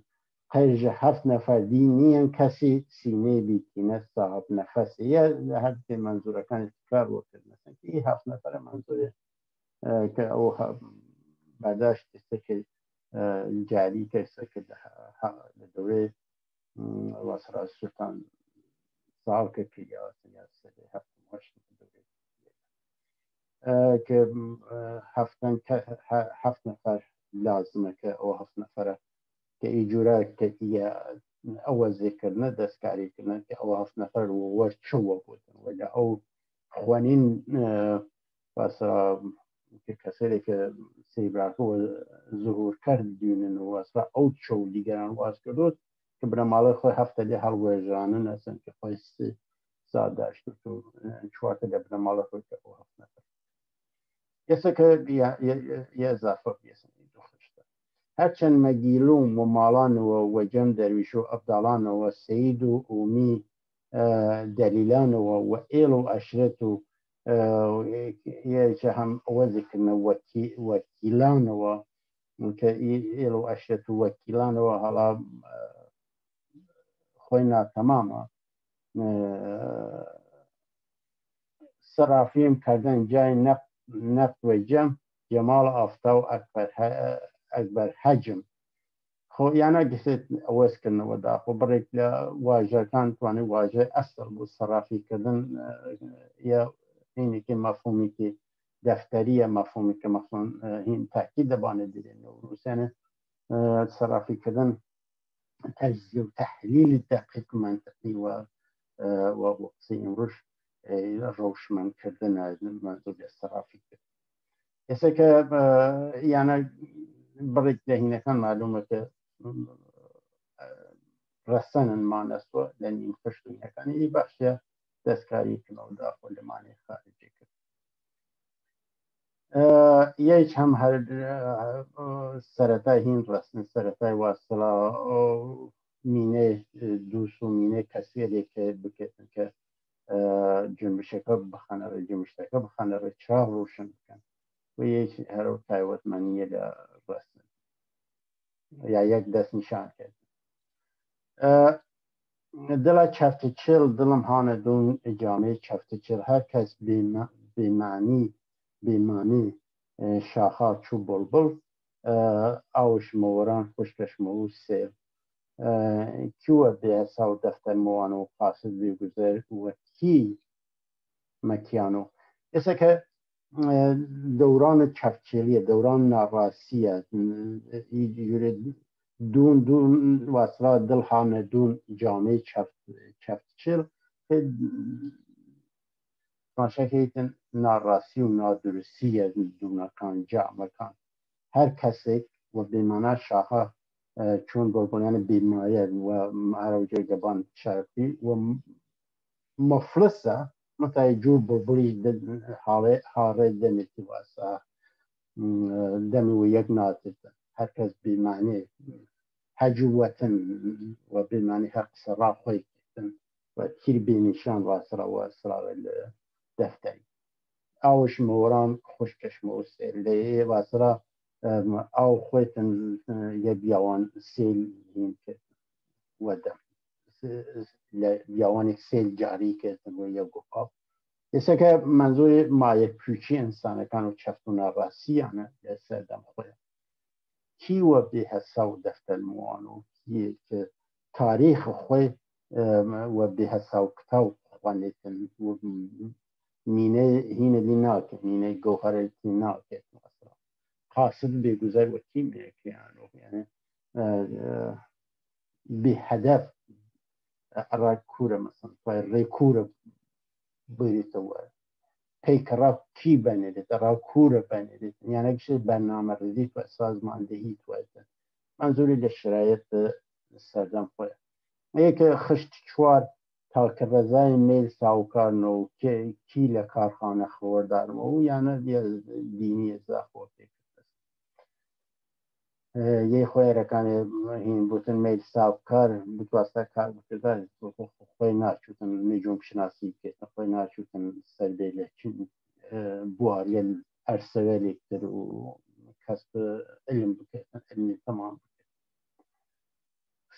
قەرژە 7 نەفەری نیەن کەسی سینەی بیتینە ساحب نەفەسی یە لە هەر کە منزورەکانی تکرار وەکرد مەسەن 7 نەفەرە منزورێ کە ئەو بەرداشت ئێستاکە جاری کەسەکە لە دەورەی وەسرا سوتان ساڵکە کردیاوەتن یا سەدەی کە 7 نەفەر لازمە کە ئەو 7 نەفەرە کە ئیجورا کە ئەوە زێکردنە دەستکاریکردن کە ئەوە هەفت نەفەر وەرچوە بووتن وەلا ئەو خوانین کەسێک کە سەیبراکەوە زهور کرد دیونن و وەسا ئەو چۆ دیگەران واز کردوت کە بنەماڵی خۆی هەفتە لێ هەڵوێژانن ئەسن کە خۆی ساداشت و چوارتە لە بنەماڵە خۆی کە ئەو هەفت نەفەر ئێستا یە ئەزافە بێسن خشتە هەرچەند مەگیلوم و ماڵانەوە وەجەم دەرویش و ئەبداڵانەوە سەید و ئومی دەلیلانەوە و ئێڵ و ئەشرەت و یەکە هەم ئەوە ذکردنە وەکیلانەوە کە ئێڵ و ئەشرەت و وەکیلانەوە هەڵا خۆی ناتەمامە سەرافیم کردن جای نەفت وەجەم جەماڵ ئافتا و ئەکبەر حەجم خۆ یانە گسێت ئەوەستکردنەوە داخۆ بڕێک لە واژەکان توانێت واژە ئەسڵ بوو سەرافیکردن یا هینێکی مەفهومێکی دەفتەریە مەفهومێکە مەفهوم هین تاکی دەبانێت درێنەوە رووسیانە سەرافیکردن تەجزیە و تەحلیلی دقیق منطقی و قسەی ئەمڕۆژ ڕەوشمەندکردنە منزوور لە سەرافیکردن ئێستا کە یانە بڕێک لە هینەکان معلومە کە ڕەسەنن مانەسوە لە نیم خشتینەکانی بەخشە دەستکاری کردنەوە داخۆ لەمانەی خارجی کرد یەک هەم هەر سەرەتای هین ڕەسن سەرەتای واسڵا مینێ دووس و مینێ کەسێرێک بکێتن کە جنبشەکە بخەنەرە جنبشتەکە بخەنەرە چاو ڕوشن بکەن و یەک هەرو تایبەتمەندیە لە ڕەسن یا یەک دەست نیشان کرد دڵە چەفتەچێڵ دڵم هانە دوون جامەی چەفتەچێڵ هەر کەس بێمانی شاخا چوو بڵبڵ ئاوشمەوەران خوشکەشمە و سێر کیوە بێسا و دەفتەر موانە و قاسد بێگوزەر وەکی مەکیانۆ ئێستا کە دەوران چەفتچێلیە دەوران ناڕاستیە دون واسڵا دڵ هانە دوون جامەی چەفتچێڵ ماشەکەیتن ناڕاستی و نادروستیە دوونەکان جامەکان هەر کەسێک و بێمانە شاخە چون بۆبوونیانە بێمایە و ئەوجێ گەبان شارپی و مفلسە متای جوور بۆبووری هاڕێ دەمێتی واسە دەمی و یەک ناتێتە هەر کەس بێمانێ هەجووەتن و بێمانی هەر قسە ڕاخۆی کردن و تیر بێنیشان واسراوە سراوە لە دەفتەری ئاوشمەوەران خوشکەشمە و سێر لێ واسرا ئاو خۆیتن یە بیاوان سێل هین کرد وەدەم لە بیاوانێک سێل جاری کردن و یە گوپاو ئێستا منزوری مایە پوچی ئینسانەکان و چەفت و ناڕاستیانە لە سەردەم خۆیان کیوە بێ هەسا و دەفتەر موان و کیە کە تاریخ خۆی وە بێ هەسا و کتاو خوانێتن مینە هینە لی ناکە مینەی گەوهەرەتی ناکێت قاسد بێگوزەر وەکی مێکیان و یعنی بێ هەدەف ڕاکوورە مەسن ڕێکوورە بریتەوە پەیکەڕا کی بەنێرێت ڕاکوورە بەنێرێت یانەکشێت بەرنامە ڕێزیت و سازماندەهیت وایە منزوری لە شرایەت سەردەم خۆیە یەکە خشت چوار تاکە ڕێزای میل ساوکارنەوە کی لە کارخانە خەوەردارمەوە و یانە دینی زاخۆ یەی خۆیەرەکانی هین بوتن میل ساوکار بتواستە کار بکردار خۆی ناچوتن نجوم شناسی بکێتن خۆی ناچوتن سەربێ لە بواریە ئەرسەوەرێکتر و کەسب علم بکێتن علمی تەمام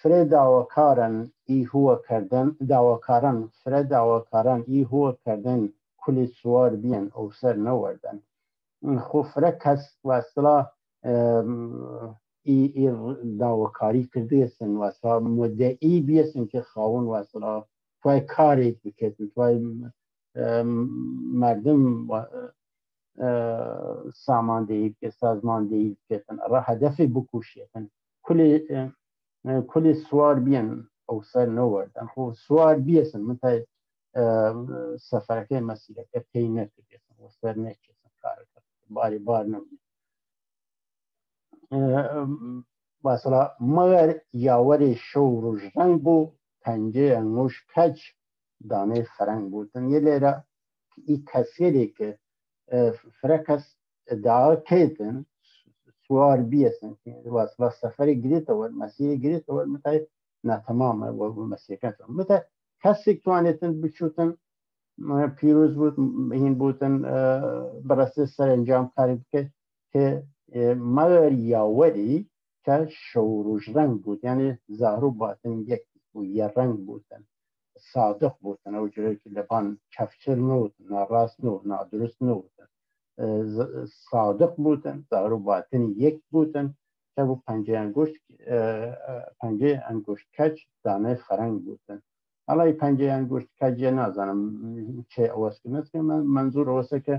فرە داواکارن ئی هووە کردن داواکاران فرە داواکاران ئی هووە کردن کولی سوار بیان ئەو سەر نەوەردن خۆ فرە کەس واسڵا ئی داواکاری کردێسن واسڵا مدەئی بیسن کە خاون واسڵا توای کارێک بکێتن توای مردم ساماندەهی بکێت سازماندەهی بکێتن ڕە هەدەفی بکوشێتن کولی سوار بیان ئەو سەر نەوەردن خۆ سوار بیەسن من تا سەفەرەکەی مەسیرەکە پێی نەکردێتن وە سەر نەکێتن کارەکە باری بار نەبوو مثلا مەگەر یاوەرێ شەو ڕۆژڕەنگ بوو پەنجێ ئەنگۆش کەچ دانەی فەرەنگ بووتن یە لێرە ئی کەسێرێکە فرەکەس داکێتن سوار بیەسن واسڵە سەفەری گرێتەوە مەسیری گرێتەوە متای ناتەمامە مەسیەکە متە کەسێک توانێتن بچوتن پیرۆز بوت هین بوتن بەڕاستی سەرنجام کاری بکەیت کە مەگەر یاوەری کە شەو ڕۆژڕەنگ بووت یعنی زاهر و باتن یەک بوو یە ڕەنگ بوتن صادق بوتن ئەو جۆرێکی لەبان چەفچر نەوتن ناڕاست نەوت نادروست نەوتن صادق بوتن زاهر و باتن یەک بوتن کە بوو پەنجەی ئەنگۆشت کەچ دانەی فەرەنگ بوتن ئەڵی پەنجەی ئەنگۆشت کەجێ نازانم چێ ئەوەسکردنەکە منزور ئەوەسە کە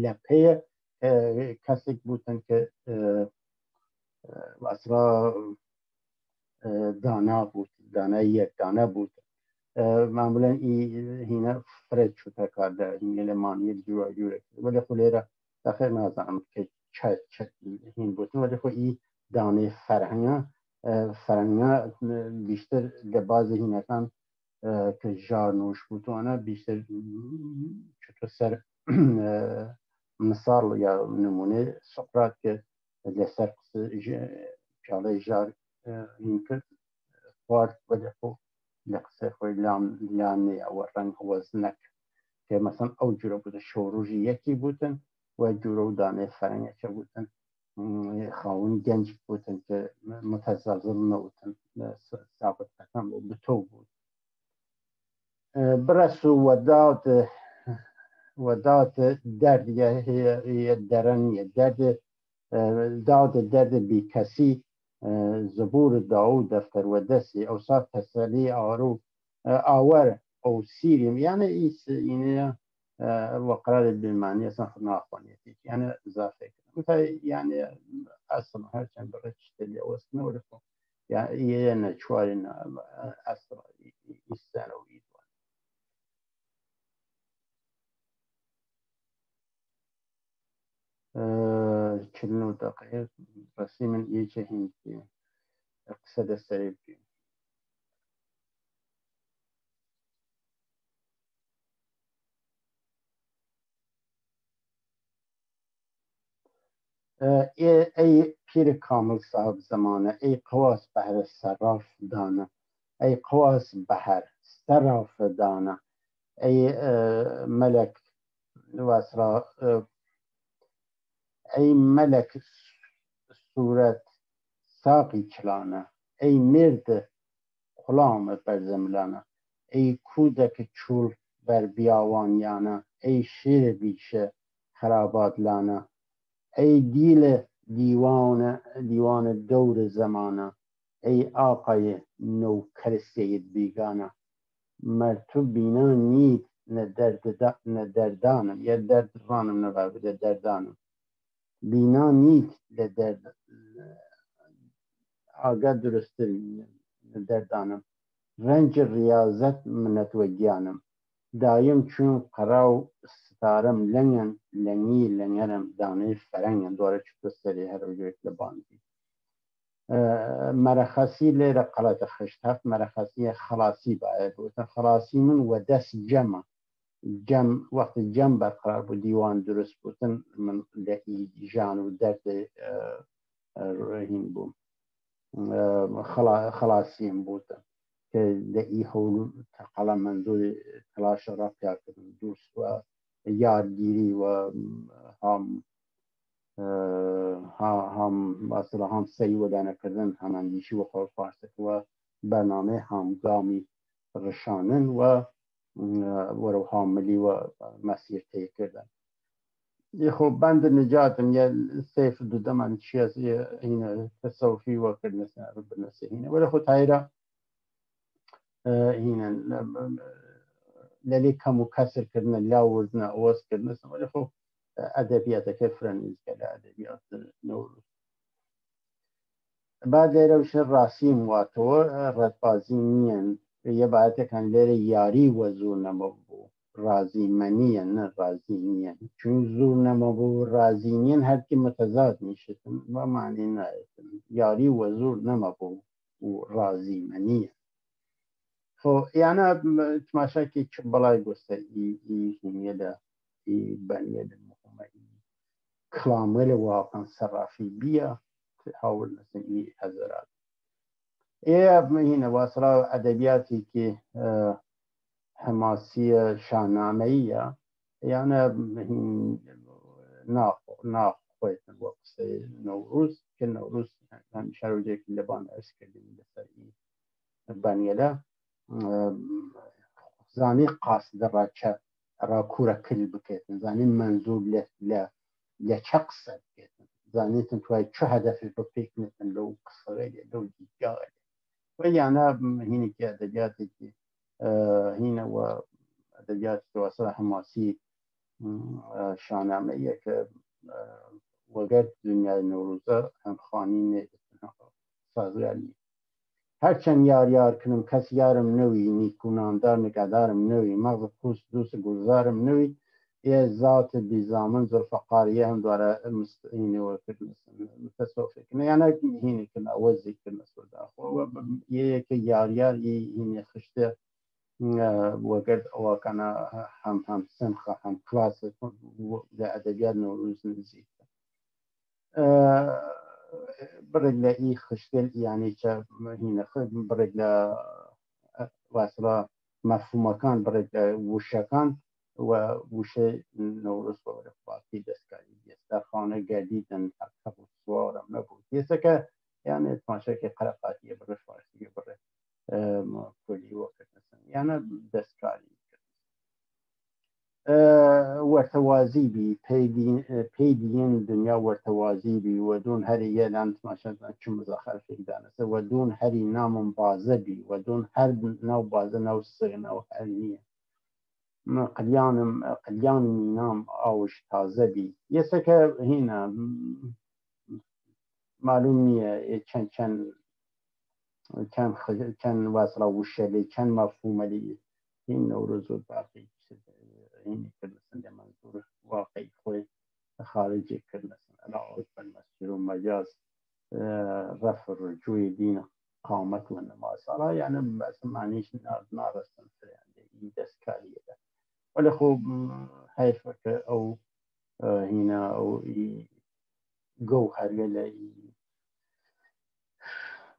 لە پێیە کەسێک بوتن کە واسرا دانا بوت دانای یەک دانە بوتن معمولا هینە فرێت چوتە کاردا هینە لە مانیە جوورێک وەلی خۆ لێرە دەخێر نازانم کە هین بوتن وەلی خۆ ئی دانەی فەرەنگە بیشتر لە بازی هینەکان کە ژار نوش بوتوانە بیشتر چوتە سەر مثال یا نمونێ سقرات کە لەسەر پیاڵەی ژار هین کرد خوارد وەلی خۆ لە قسەی خۆی لانێ ئەوە ڕەنگ وەزنەک کە مەسەن ئەو جورە بووتە شەوڕۆژی یەکی بوتن و جورە و دانەی فەرەنگەکە بوتن خاوەن گەنج بوتن کە متەزەلزل نەوتن سابقەکان بتۆ بوون برەس و وەدات دەرد هەیە دەرە نییە دەرد بیکەسی زبور داود دفتر و دەستی ئەوسا تەسەلی ئاوەر ئەو سیریم یانە ئینە وقرار بالمعنى اصلا ناخوانيتي يعني اضافه يعني اصلا هرچند بغيت اللي وصلنا ولا يعني انا شوارنا اصلا الثانوي كلمة دقيقة بس من يجهين اقصد السريب ای پیر کامل صاحب زمانه ای قواس بحر صراف دانه ای قواس بحر صراف دانه ای ملک واسرا ای ملک صورت ساقی چلانه ای مرد غلام برزملانه ای کودک چول بر بیاوانیانه ای شیر بیشه خرابات لانه ای دیوان دور زمانه ای آقای نوکر سید بیگانه مرتو بینا نید ندردانم یا درد رانم نباید دردانم بینا نید لدرد آگه درستر دردانم رنج ریاضت منت و گیانم دایم چون قراو ستارم لنگرم دانه فرنگم دواره چطور سری هر وجود لباندی مرخصی لیر قلت خشتف مرخصی خلاصی باید بود خلاصی من و دست جمع وقت جمع برقرار بود دیوان درست بودن من لئی جان و درد رهین بوم خلاصیم بودن که لئی حول تقلا منظور تلاش را پیاد کردن دوست و یادگیری و هم مثلا هم سعی و دانه کردن هم اندیشی و خور فارسک و برنامه همگامی رشانن و ورو حاملی و مسیر طی کردن خب بند نجاتم یا سیف دوده من چی از این تصوفی و کردنسه رو بنسه اینه ولی خود تایره هنا للي كم كسر كرنا لا وزنا أوس كرنا ولا خو أدبيات كفرن إذا كلا أدبيات نور بعد لێرەش ڕاستی واتەوە ڕەتبازی نییەن یە باەتەکان لێرە یاری وە زوو نەمە بوو رازیمەنیە نە رازی نییەن چون زوو نەمە بوو رازی نیەن هەرکی متەزاد میشتن بەمانی نایەتن یاری وە زوور نەمە بوو و رازیمەنیە خۆ یانە تماشاکی چ بەڵای گۆستە هینیە لە بەنیە لە مهمەی کلامە لە واقعا سەرافی بیە هاول نسنی هەزارات هینە واسرا ئەدەبیاتێکی حماسیە شانامەیە یانە ناخۆیتن وە قسەی نەوروز کە نەوروز شارۆجێکی لەبان ئەسکردین لەسەری بەنیەلە زانی قاسدە ڕاچە ڕاکوورە کل بکەێتن زانین منزوور لە چە قسە بکەێتن زانێتن توای چه هەدەفی بپێکنێتن لەو قسەی لەو دیگای وەیانە هینێکی ئەدەبیاتێکی هینەوە ئەدەبیات واسە حماسی شانامەیە کە وەگەر دنیای نەوروزە هەم خانینێ سازگاری هەرچەند یاریارکردم کەس یارم نەوی نیکونامدار نگەدارم نەوی مەغز پوست دووس گوزارم نەوی یە ذات بیزامن زۆرفەقاریە هەم دوارە متەسۆفێکردن یانە هینێکردن ئەوەزیکردن سۆداخۆوە یەکە یاریاری هینێ خشتە وەگەر ئەوەکەنە هەم سنخە هەم کلاسە لە ئەدەبیات نەوروز نزیکە برێک لە ئی خشتێن یانی چە هینە برێک لە واسڵە مەفهومەکان برێک لە وشەکان و وشەی نەوروز باقی دەستکاری دەستەرخانە گەردیدن هەبوو سوارم نەبوو دێسەکە یانە تماشاکی قەرەقاتیە بڕێ فارسیە بڕێ کولی وەکردن یانە دەستکاری وەرتەوازی بی پێی دیێن دنیا وەرتەوازی بی وەدون هەری یەلان تماشا چ مزەخەرفێک دانەسە وەدون هەری نامم بازە بی وەدون هەر ناو بازە ناو سێنەوە هەر نییە قلیانم نام ئاوش تازە بی یەسەکە هینە معلوم نییە چەند واسڵە وشەلی چەند مەفهومەلی هین نەوروز و باقی هینی کردن لە منزور واقعی خۆی خارجی کردن علاوة بالمسجد والمجاز رفع الرجوع دين قامت والنماز يعني بس معنيش نارستن يعني دستكارية ده ولا خوب هيفك أو هنا أو جوهر يلا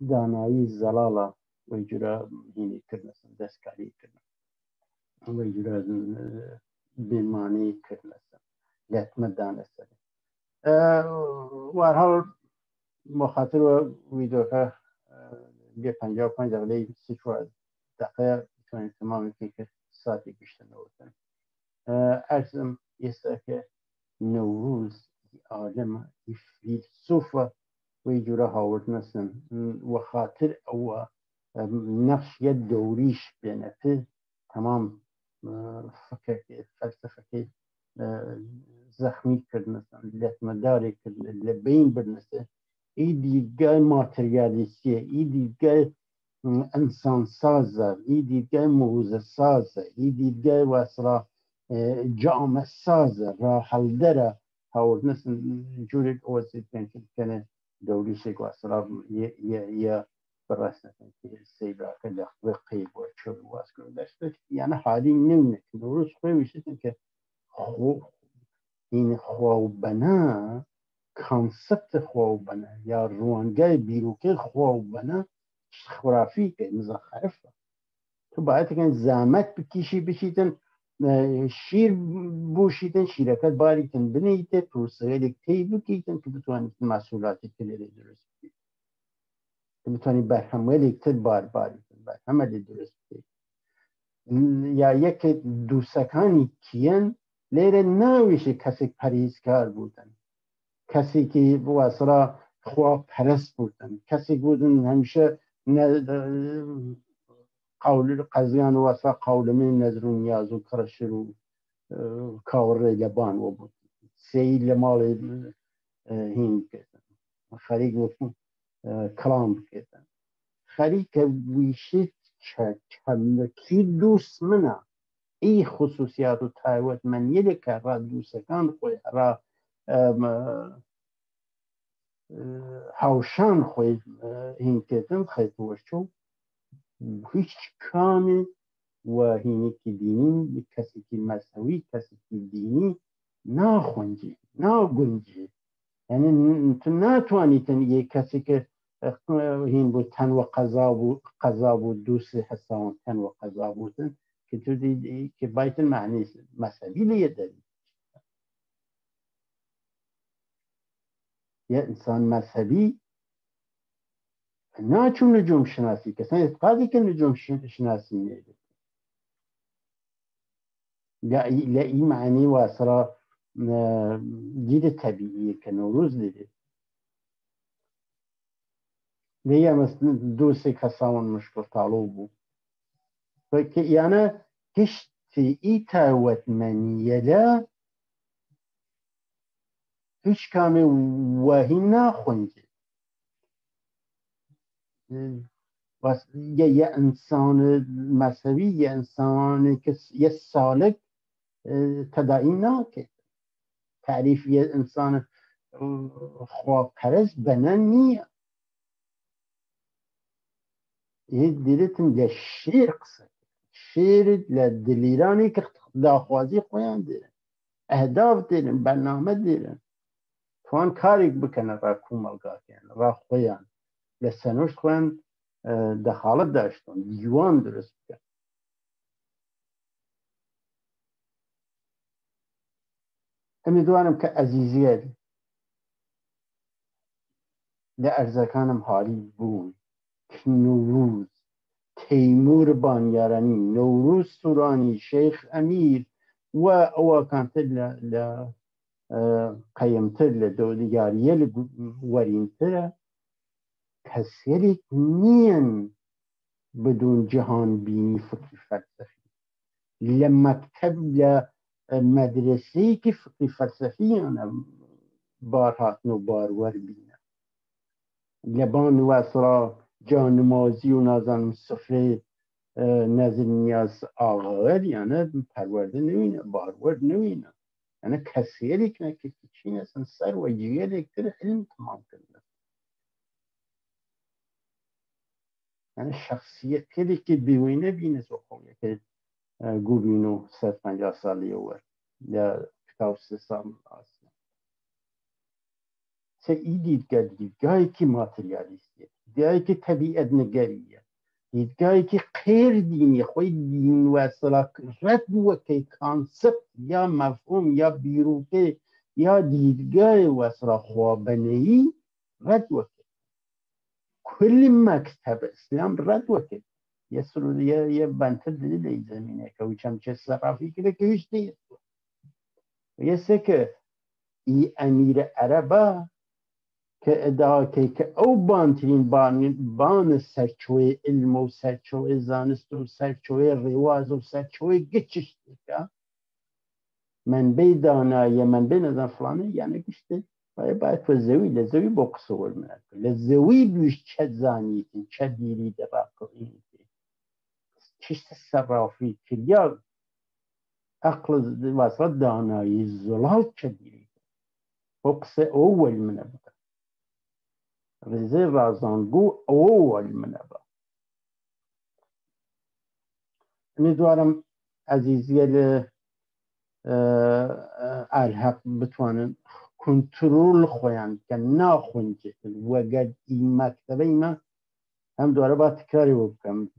دانایی زلالة ويجرى هنا كرنا دستكاري كرنا ويجرى بمعنى كرنا لاتمدان السنة وارهال مخاطر ویدیوها یه 55 دقیقه 34 دقیقه میتونید تمام که ساعتی بیشتر نبودن ارزم ایسته که نوروز عالم فیلسوف و جوره هاورد نسن و خاطر او نقش یه دوریش بینه تمام فلسفه زخمی کردنسن لطمداری کردن لبین برنسه ای دیدگاه ماتریالیستیه ای دیدگاه انسان سازه ای دیدگاه موزه سازه ای دیدگاه واسرا جامعه سازه راه حلدره هاورد نسن جوری اوزید کنه دوریشه واسرا یا برسنه که سیبرا که لخوه قیب و چول واسکر داشته یعنی حالی نمونه که نوروز خوی ویشتن که این خواهبنه کانسپت خواهبنه یا روانگاه بیروکه خواهبنه خرافی که مزخرفه تو باید که زحمت بکشی بشیدن شیر بوشیدن شیرکت باریتن بنیده پروسه لکتی بکیدن که بتوانید مسئولاتی کلیلی درست بکید که بتوانید برهمه لکتت باریتن برهمه درست بکید یا یک دوستکانی کیان لیره ناویشه کسی پریزکار بودن کسی که واسرا خواه پرست بودن کسی بودن همیشه قول قضیان واسرا قولمه نظر و نیاز و کرشر و کار لبان و بود سیل مال هین کردن خریق و کلام بکردن خەریکە ویشت چەندەکی دووس منە ئی خصوصیات و تایبەتمەندیەکە ڕادووسەکان خۆی هاوشان خۆی هینکردن خەیتوەشۆ هیچ کامێ و هینێکی دینی کەسێکی مەسەوی کەسێکی دینی ناخۆنجی ناگونجی یعنی تو ناتوانیتن یه کسی که هین بود تن و قضا بود دوست حسان تن و قضا بودن که تو دیدی که باید معنی مذهبی لیه داری یه انسان مذهبی نه چون نجوم شناسی کسان اعتقادی که نجوم شناسی نیده لئی معنی و اصلا دید طبیعیه که نوروز دیده لیه مثل دوست کسان مشکل طالو بود که یعنی گشتی ای تایبەتمەندیە لا هیچ کامی وحی ناخونجی یه انسان مذهبی یه انسان که یه سالک تداعی ناکه تعریف یه انسان خواپرست بنن نیه یه دیرتم یه شیر قصه شیر لدلیرانی که داخوازی خویان دیرن اهداف دیرن برنامه دیرن توان کاری بکنه را کوملگاه کنه را خویان لسنوش خویان دخالت داشتن دیوان درست بکن امیدوارم که عزیزیت لارزکانم حالی بون که نوروز تیمور بانیارانی نوروز سورانی شیخ امیر و او کانتر قیمتر لدولیاریه ورینتره کسیری نین بدون جهان بینی فکر فلسفی لمکتب لمدرسی که فکر فلسفی انا بارهاتن و بارور بینه لبان و اصلا جانمازی و نازن سفره نزل نیاز آغاور یعنی پرورده نوینه بارور نوینه یعنی کسیری که نکسی چین اصلا سر و جیل اکتر علم تمام کرده یعنی شخصیت کلی که بیوینه بینه سو خوبیه که گو بینو 150 سالی اول یا 3 سال آسیا سه ای دیدگاهی که ماتریالیستیه دیدگاهی که طبیعت نگریه دیدگاهی که غیر دینی خوی دین و اصلا رد و که کانسپت یا مفهوم یا بیروکه یا دیدگاه و اصلا خوابنهی رد و که کل مکتب اسلام رد و که یه بنت دیده زمینه که اوچم چه صرافی که هیچ نیست یه سه که ای امیر عربه که ادعا که او بانترین بان سرچوه علم و سرچوه زانست و سرچوه رواز و سرچوه گچش دیگه منبع دانایی منبع نظر فلانه یعنی گشته باید تو زوی با قصور منه لزوی بیش چه زانیتی چه دیری در کنیتی چیست صرافی که یا عقل واسه دانایی زلال چه دیری با قصه اول منه بکن رزه رازانگو اول منه با امیدوارم عزیزی الحق بتوانن کنترل خویند که ناخونجه و اگر این مکتبه اینا هم دواره با تکراری بکنم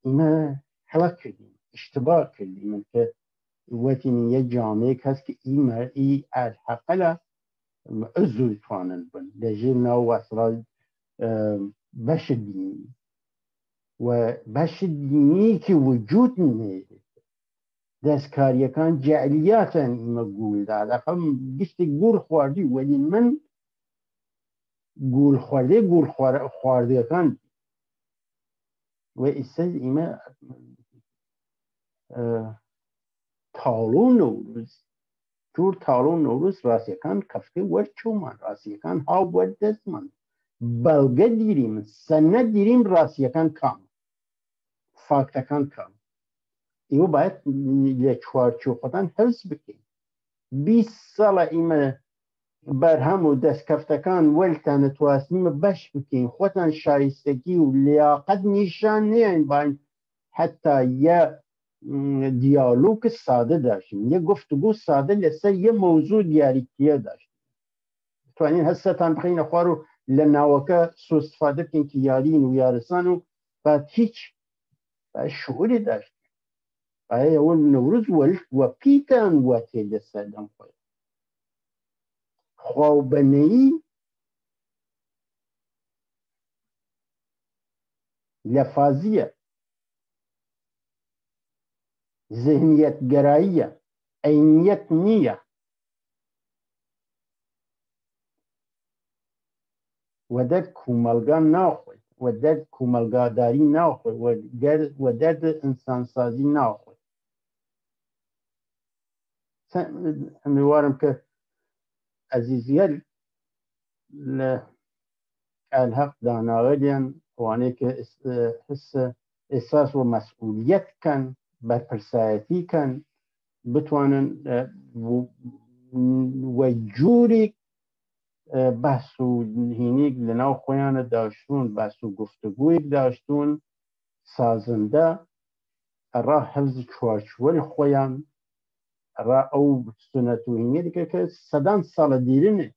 اینا حلق کردیم اشتباه کردیم که وقتی یه جامعه هست که این الحق لا عزو توانن بن لجل نو اصلا بش دینی و بش دینی که وجود نیده دستکاریەکان جعلیاتن ئمە گوولدا دەقەم گشتی گوڵ خواردی وەلی من گوڵ خواردەکان و ئێستا ئمە تاڵۆ نەوروز جور تاڵۆ نەوروز ڕاستیەکان کەفتەی وەرچوومان ڕاستیەکان هاو وەردەستمان بەڵگە دیری من سەنە دیریم ڕاستیەکان کام فاکتەکان کام ئێوە باید لە چوارچۆقەتان هەز بکەین 20 ساڵە ئیمە بەرهەم و دەستکەفتەکان وەلتان نەتوانستیمە بەش بکەین خۆتان شایستگی و لیاقەت نیشان نێن باین حتا یە دیالۆگ سادە داشتین یە گفتگو سادە لەسەر یە مەوزوع دیاریکریە داشتین توانین هەستەتان بخەینە خوار و لە ناوەکە سوءاستیفادە بکەین کە یارین و یارستان و بعد هیچ شعوری داشتین ئایا ئەوە نەوروز وە پیتان وەتێ لەسەردەم خۆی خواوبەنەیی لەفازیە ذهنیەت گەراییە عینیەت نییە وە دەرد کومەلگا ناخۆی وە دەرد کومەلگاداری ناخۆی وە دەرد ئینسانسازی ناخۆی ئەمیوارم کە ئەزیزیەر لە ئەلحەق داناوەریان ئەوانەی کە ئێساس و مەسئولیەت کەن بەرپرسایەتی کەن بتوانن وە جوورێک بەس و هینێک لەناو خۆیانە داشتون بەس و گفتگویەک داشتون سازەندە ئەڕا حەفزی چوارچووەری خۆیان ئەڕا ئەو سنەت و هینێ دیکە کە سەدان ساڵە دیرنێ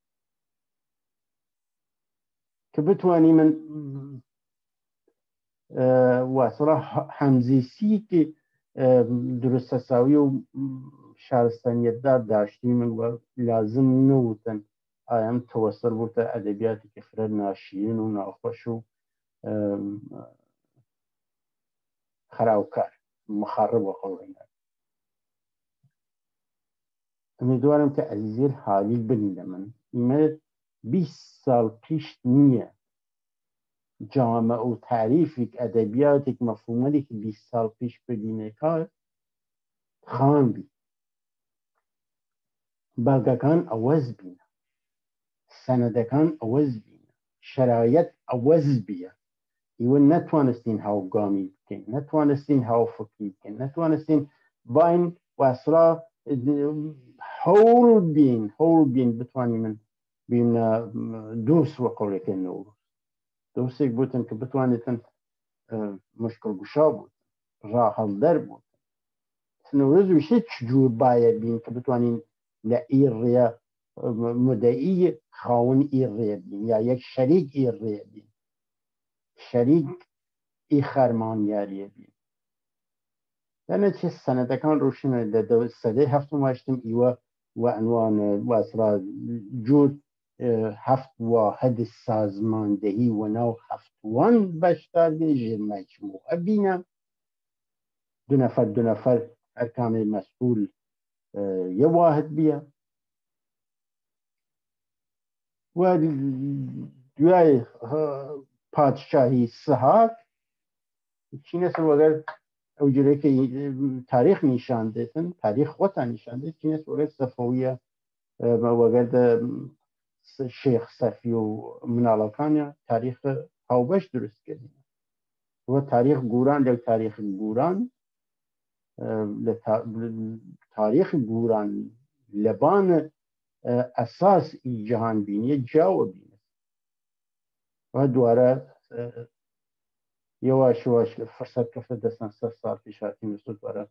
کە بتوانی من واسەڵا هەمزیسیکی دروستە ساوی و شارستانیەتدار داشتی من وە لازم نەوتن ئایم تەوەسەر بووتە ئەدەبیاتێکی فرە ناشیرین و ناخۆش و خراوکار مخرب وە قەوڵێنەر ئەمیدوارم کە ئەزیزێر حالی بنی لە من ئیمە 20 ساڵ پیش نییە جامە و تعریفێک ئەدەبیاتێک مەفهومەرێکی 20 ساڵ پیش ببینێکات خام بی بەڵگەکان ئەوەز بینە سەنەدەکان ئەوەز بینە شەرایەت ئەوەز بیە ئێوە نەتوانستین هاوگامی بکەین نەتوانستین هاوفکری بکەین نەتوانستین باین واسڵا هەوڵ بین بتوانین من بینە دۆست وە قەولەکەنەوە دۆستێک بوتن کە بتوانێتن مشکل گوشا بوو ڕاهەڵدەر بوو نەورۆز وشێ چجوور باە بین کە بتوانین لە ئیڕێ مدەئی خاون ئیڕێ بین یا یەک شەریک ئیڕێ بین شەریک ئی خەرمانیاریە بین لەنەچێ سەنەدەکان ڕوشنە لە سەدەی هەفتم واشتم ئیوە و عنوان واسڕا جور هەفت واحد سازماندەهی و ناو هەفتوان بەشدار بێ ژێر مەجموعە بینە دو نەفەر ئەرکانی مەسئول یە واحد بیە و دوای پادشاهی سەهات چینە سەر وەگەر ئەو جورەیە تاریخ نیشان دێتن تاریخ خۆتان نیشان دێت چینە وەگەر سەفەویە وەگەر شێخ سەفی و مناڵەکانە تاریخ هاوبەش دروست کردین وە تاریخ گوران لەو تاریخ گوران تاریخ گوران لەبان ئەساس جیهان بینیە جیاوە بینە و دوارە یواش یواش فرصت کەفتە دەستان 100 ساڵ پیش هاتین و دوارە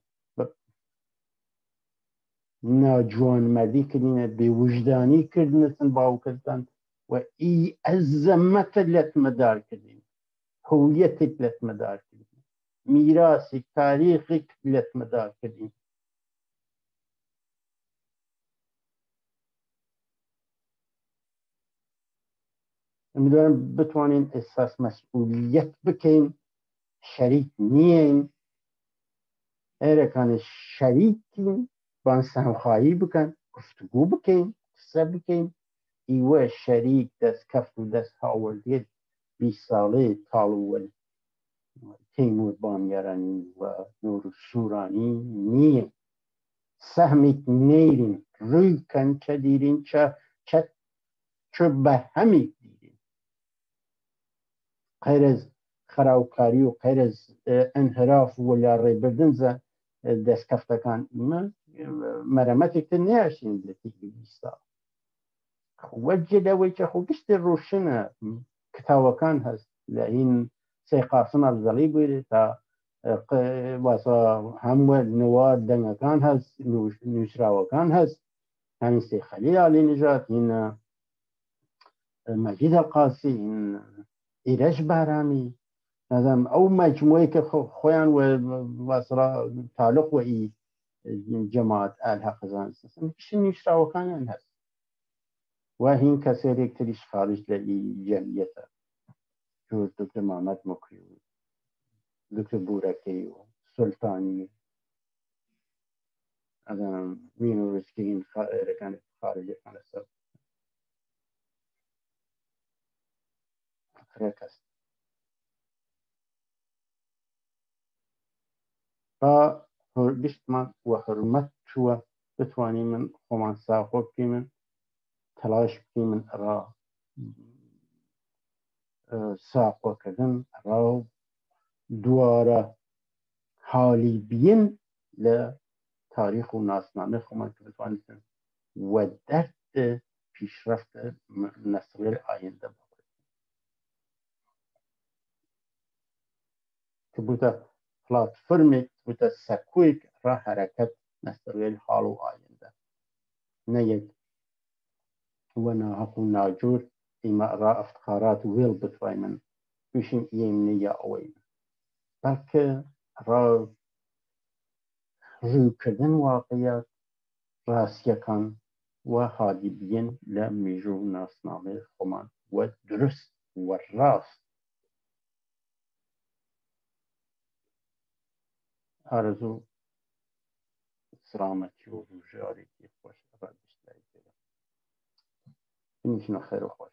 ناجوانمەردی کردینە بێوجدانی کردنەتن باوکردان و ئی ئەزەمەتە لەتمەدار کردین هەویەتێک لەتمەدار کردین میراسێک تاریخێک لەتمەدار کردین ئەمیدوارم بتوانین ئێساس مەسئولیەت بکەین شەریک نیین ئێرەکانی شەریکین بانسەمخایی بکەن گفتگو بکەین قسە بکەین ئیوە شەریک دەستکەفت و دەست هاوردێت 20 ساڵەیە تاڵووەل تەیمور بانیارانی و نور سوورانی نییە سەهمێک نەیرین کە ڕووی کەن چە دیرین چ بە هەمی دیرین غیر از خراوکاری و غیر از انحراف و لا ڕێبردن دەستکەفتەکان مەرەمەتێکتر نەیەشین لە تێکی بیستا وەجێ لەوەی کە خۆ گشتی ڕۆشنە کتاوەکان هەست لە هین سەیقاسم ئەفزەڵی بووێ تا هەموو نوار دەنگەکان هەست نووسراوەکان هەست هەمین سێخەلی عالی نژاد هین مەجید ئەلقاسی هین ئیرەش بارامی نەزانم ئەو مەجموعەی کە خۆیان تاالق و ئی جەماعەت ئالحەق زانستن نووسراوەکانیان هەست و هین کەسێرێک تریش خارج لە ئی جەمیەتە جۆر دکتۆر محەممەد موکری و دکتۆر بورەکەی و سولتانی ئەزانم یونیڤرسیتیین خارەکان خارجەکان لەسەر کەس با گشتمان و حرمەت چووە بتوانین من خۆمان ساخۆ بکەین تەلاش بکەین من ڕا ساقۆکردن ڕا دووارە حالی بین لە تاریخ و ناسنامە خۆمان کە بتوانین و دەرد پیشرفت نەسڵی ئایندە کە بووتە پلاتفۆرمێک بووتە سەکۆیەک ڕا حەرەکەت نەسڵی حاڵ و ئایندە نەیەک و ناحەق و ناجور ئێمە ڕا ئەفتخارات وێڵ بتوانین تووشین ئێمە یا ئەوەی بەڵکە ڕا ڕووکردن واقعیات ڕاستیەکان و هادی بین لە میژوو و ناسنامەی خۆمان و درست و ڕاست ئارەزوو سلامەتی و ژیانێکی خۆش ڕادشتایی پێدا بنیشنە خەیر و خۆش